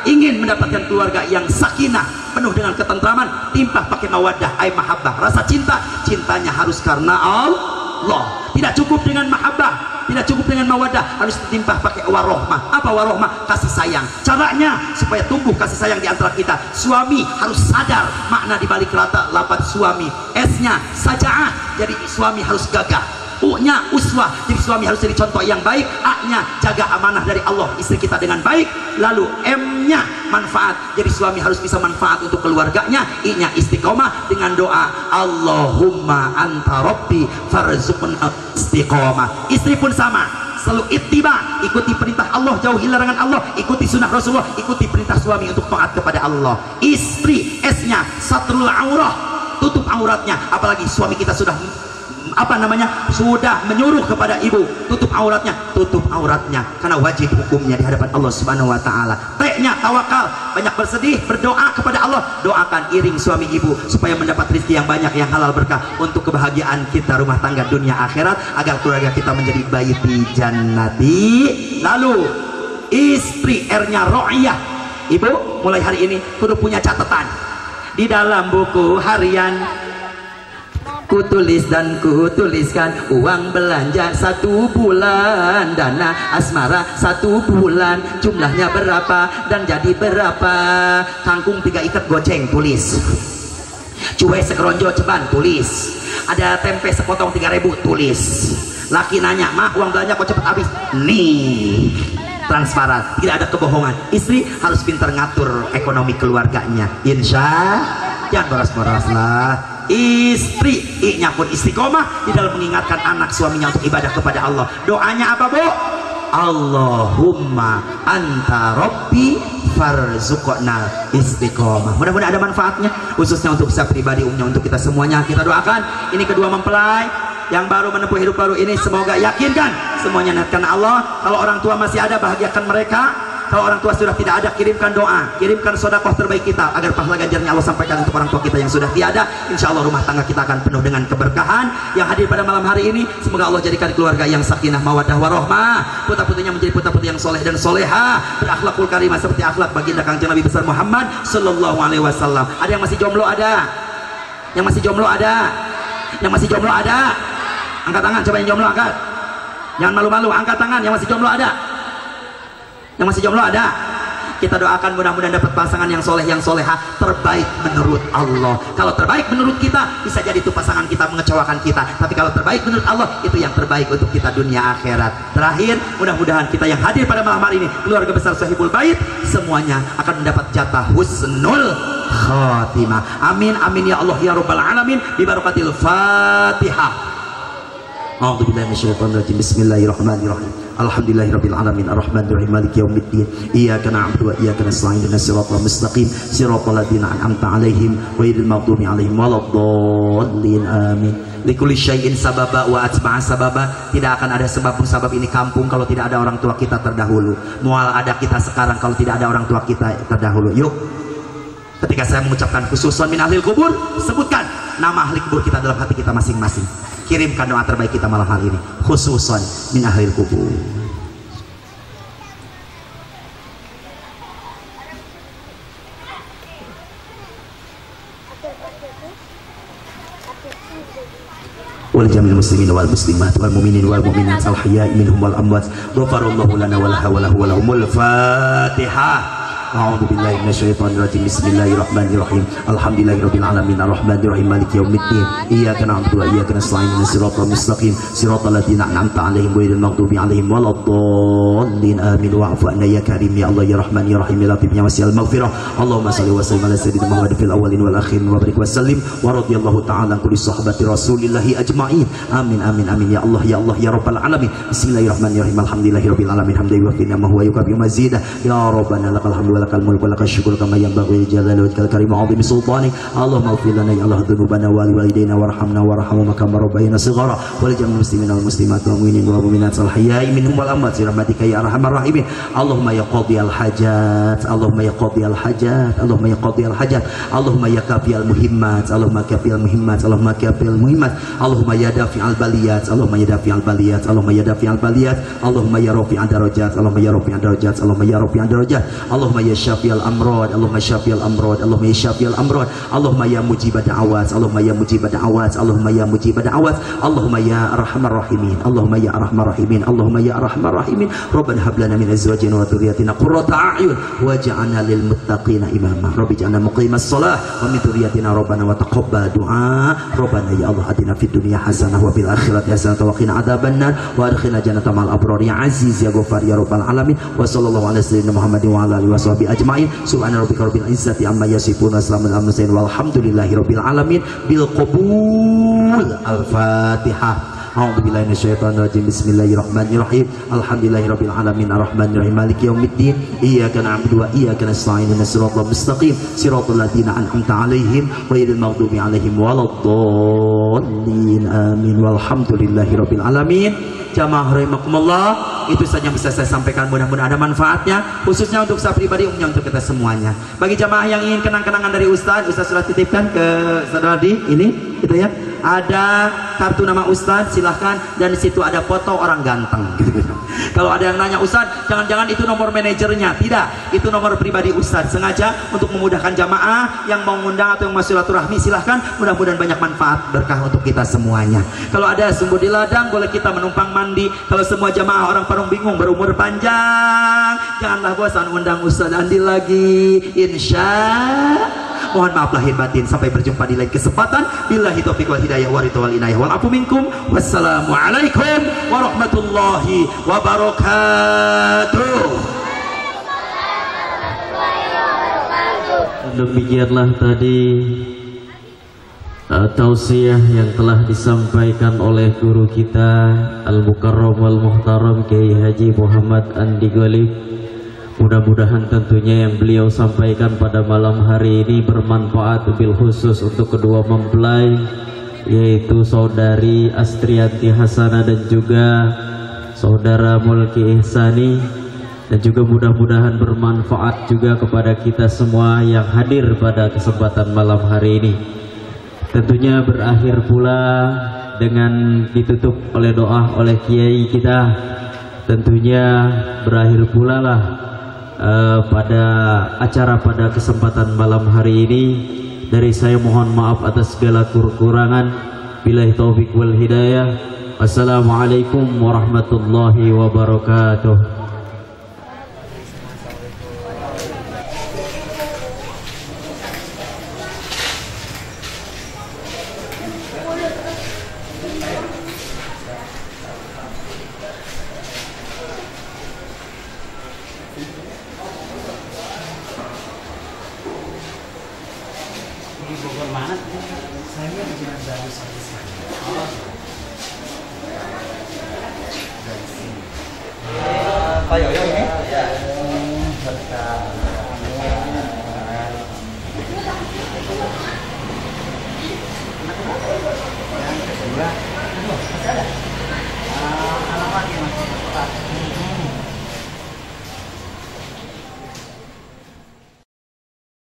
Speaker 1: Ingin mendapatkan keluarga yang sakinah, penuh dengan ketentraman, timpah pakai mawaddah, mahabbah, rasa cinta. Cintanya harus karena Allah. Tidak cukup dengan mahabbah, tidak cukup dengan mawaddah, harus ditimpah pakai warohmah. Apa warohmah? Kasih sayang. Caranya supaya tumbuh kasih sayang di antara kita. Suami harus sadar makna dibalik kata lafaz suami. S-nya saja'ah, jadi suami harus gagah. U-nya uswah, jadi suami harus jadi contoh yang baik. A-nya jaga amanah dari Allah istri kita dengan baik. Lalu M-nya manfaat, jadi suami harus bisa manfaat untuk keluarganya. I-nya istiqomah dengan doa Allahumma anta rabbi farzuqna istiqomah. Istri pun sama, selalu ittiba, ikuti perintah Allah, jauhi larangan Allah, ikuti sunnah Rasulullah, ikuti perintah suami untuk taat kepada Allah. Istri S-nya satrul aurah, tutup auratnya. Apalagi suami kita sudah sudah menyuruh kepada ibu, tutup auratnya karena wajib hukumnya di hadapan Allah Subhanahu wa Ta'ala. T-nya tawakal, banyak bersedih, berdoa kepada Allah. Doakan iring suami ibu supaya mendapat rezeki yang banyak, yang halal, berkah untuk kebahagiaan kita rumah tangga dunia akhirat, agar keluarga kita menjadi baiti jannati. Lalu istri, R-nya ro'iyah. Ibu mulai hari ini kudu punya catatan di dalam buku harian. Kutulis dan kutuliskan uang belanja 1 bulan, dana asmara 1 bulan, jumlahnya berapa dan jadi berapa. Kangkung 3 ikat goceng, tulis. Cuwe sekeronjo ceban, tulis. Ada tempe sepotong 3.000, tulis. Laki nanya, mah uang belanja kok cepet habis? Nih, transparan, tidak ada kebohongan. Istri harus pintar ngatur ekonomi keluarganya. Insya jangan boros-boros lah. Istri, I-nya pun istiqomah di dalam mengingatkan anak suaminya untuk ibadah kepada Allah. Doanya apa, Bu? Allahumma anta rabbi farzuqna istiqomah. Mudah-mudahan ada manfaatnya, khususnya untuk saya pribadi, umumnya untuk kita semuanya. Kita doakan ini kedua mempelai yang baru menempuh hidup baru ini, semoga yakinkan semuanya niatkan Allah. Kalau orang tua masih ada, bahagiakan mereka. Kalau orang tua sudah tidak ada, kirimkan doa, kirimkan sedekah terbaik kita agar pahala ganjarnya Allah sampaikan untuk orang tua kita yang sudah tiada. Insya Allah rumah tangga kita akan penuh dengan keberkahan. Yang hadir pada malam hari ini, semoga Allah jadikan keluarga yang sakinah mawaddah warahmah, putra-putrinya menjadi putra-putri yang soleh dan soleha, berakhlakul karimah seperti akhlak baginda Kangjeng Nabi besar Muhammad Sallallahu Alaihi Wasallam. Ada yang masih jomblo? Ada? Yang masih jomblo? Ada? Yang masih jomblo? Ada? Angkat tangan, coba yang jomblo angkat. Jangan malu-malu, angkat tangan. Yang masih jomblo ada? Yang masih jomblo ada? Kita doakan mudah-mudahan dapat pasangan yang soleh, yang soleha, terbaik menurut Allah. Kalau terbaik menurut kita, bisa jadi itu pasangan kita mengecewakan kita. Tapi kalau terbaik menurut Allah, itu yang terbaik untuk kita dunia akhirat. Terakhir, mudah-mudahan kita yang hadir pada malam hari ini, keluarga besar Sahibul Bait, semuanya akan mendapat jatah husnul khatimah. Amin, amin ya Allah ya Rabbal Alamin. Bibarakatil Fatihah. A'udzubillahi minasyaitonir rajim. Bismillahirrahmanirrahim. Alhamdulillahirabbil alamin arrahmanirrahim maliki yaumiddin. Iyyaka na'budu wa iyyaka nasta'in ihdinas siratal mustaqim siratal ladzina an'amta 'alaihim ghairil maghdubi 'alaihim waladdallin. Amin. Likulli syai'in sababa wa atba'a sababa. Tidak akan ada sebab musabab ini kampung kalau tidak ada orang tua kita terdahulu. Mual ada kita sekarang kalau tidak ada orang tua kita terdahulu. Yuk, ketika saya mengucapkan khususon min ahlil kubur, sebutkan nama ahli kubur kita dalam hati kita masing-masing. Kirimkan doa terbaik kita malam hari ini, khususon min ahlil kubur. wal jamil muslimin wal muslimat wal mu'minin wal mu'minat al-ahya'i minhum wal amwat. Ghafarallahu lana wa lahu wa lahumul Fatihah. A'udzubillahi minasyaitonirrajim. Bismillahirrahmanirrahim. Alhamdulillahirabbil alamin arrahmanirrahim maliki yaumiddin. Iyyaka na'budu wa iyyaka nasta'in ihdinas siratal mustaqim siratal ladzina an'amta 'alaihim ghairil maghdubi 'alaihim waladdallin. Amin. Wa'fu 'anna ya karim ya Allah ya rahman ya rahim ya latif ya wasi'al maghfirah. Allahumma shalli wa sallim ala sayyidina Muhammad fil awwalin wal akhirin wa barik wa sallim wa radhiyallahu ta'ala an kulli sahabati rasulillahi ajma'in. Amin amin amin ya Allah ya rabbal alamin. Bismillahirrahmanirrahim. Alhamdulillahirabbil alamin hamdan yuwaffi ni'amahu wa yukafi mazidah. Ya rabbana lakal hamdu wa lakal mulku wa lakal syukru kama yanbaghi li jalali wajhikal karim wa 'azimi sultanik. Allahumma ighfir lana ya Allah dzunubana wa liwalidayna warhamna warhamhum kama rabbayana shighara wa li jami'il muslimina wal muslimat wal mu'minin wal mu'minat al hayya'i minhum wal amwat bi rahmatika ya arhamar rahimin. Allahumma ya qadhiyal hajat, Allahumma ya qadhiyal hajat, Allahumma ya qadhiyal hajat, Allahumma ya kafiyal muhimmat, Allahumma kafiyal muhimmat, Allahumma kafiyal muhimmat, Allahumma ya dafi'al baliyat, Allahumma ya dafi'al baliyat, Allahumma ya dafi'al baliyat, Allahumma ya rafi'ad darajat, Allahumma ya rafi'ad darajat, Allahumma ya rafi'ad darajat, Allahumma ya syafi'al amrad, Allahumma syafi'al amrad, Allahumma ya syafi'al amrad, Allahumma ya mujibad da'awat, Allahumma ya mujibad da'awat, Allahumma ya mujibad da'awat, Allahumma ya arhamar rahimin, Allahumma ya arhamar rahimin, Allahumma ya arhamar rahimin. Rabbana hab lana min azwajina wa dhurriyyatina qurrata a'yun waj'alna lil muttaqina imama. Rabbi ij'alna muqimas shalah wa min dhurriyyatina rabbana wa taqabbal du'a. Rabbana ya Allah atina fid dunya hasanah wa fil akhirati hasanah wa qina adzabannar wa adkhilna jannata ma'al abrar ya aziz ya ghafar ya rabbal alamin. Wa sallallahu ala sayyidina Muhammadin wa ala alihi washabihi ajmain. Subhana rabbika rabbil izzati amma yasifun wa salamun alal mursalin walhamdulillahi rabbil alamin bil qabul. Al-Fatihah. A'udzubillahi minasyaitonirrajim. Bismillahirrahmanirrahim. Alhamdulillahirabbil alamin arrahmanirrahim maliki yaumiddin. Iyyaka na'budu wa iyyaka nasta'in ihdinas siratal mustaqim siratal ladzina an'amta 'alaihim ghairil maghdubi 'alaihim waladdallin. Amin. Walhamdulillahirabbil alamin. Jamaah rahimakumullah, itu saja yang bisa saya sampaikan, mudah-mudahan ada manfaatnya khususnya untuk saya pribadi, umumnya untuk kita semuanya. Bagi jamaah yang ingin kenang-kenangan dari Ustaz sudah titipkan ke saudara di ini gitu ya. Ada kartu nama Ustaz, silahkan, dan di situ ada foto orang ganteng gitu. Kalau ada yang nanya Ustaz, jangan-jangan itu nomor manajernya. Tidak, itu nomor pribadi Ustaz, sengaja untuk memudahkan jamaah yang mau ngundang atau yang mau silaturahmi, silahkan. Mudah-mudahan banyak manfaat berkah untuk kita semuanya. Kalau ada sumber di ladang, boleh kita menumpang mandi. Kalau semua jamaah orang Parung bingung berumur panjang, janganlah bosan undang Ustaz Andi lagi, insya. Mohon maaf lahir batin, sampai berjumpa di lain kesempatan. Billahi taufiq wal hidayah wa ridha wal inayah wal afu minkum. Wassalamualaikum warahmatullahi wabarakatuh.
Speaker 2: Demikianlah tadi tausiah yang telah disampaikan oleh guru kita Al-Mukarram wal Muhtaram Kiai Haji Muhammad Andi Ghalib. Mudah-mudahan tentunya yang beliau sampaikan pada malam hari ini bermanfaat, bil khusus untuk kedua mempelai, yaitu saudari Astrianti Hasanah dan juga saudara Mulki Ihsani, dan juga mudah-mudahan bermanfaat juga kepada kita semua yang hadir pada kesempatan malam hari ini. Tentunya berakhir pula dengan ditutup oleh doa oleh kiai kita. Tentunya berakhir pula lah pada acara pada kesempatan malam hari ini. Dari saya mohon maaf atas segala kekurangan. Billahi taufik wal hidayah. Wassalamualaikum warahmatullahi wabarakatuh.
Speaker 1: Ayo, ini.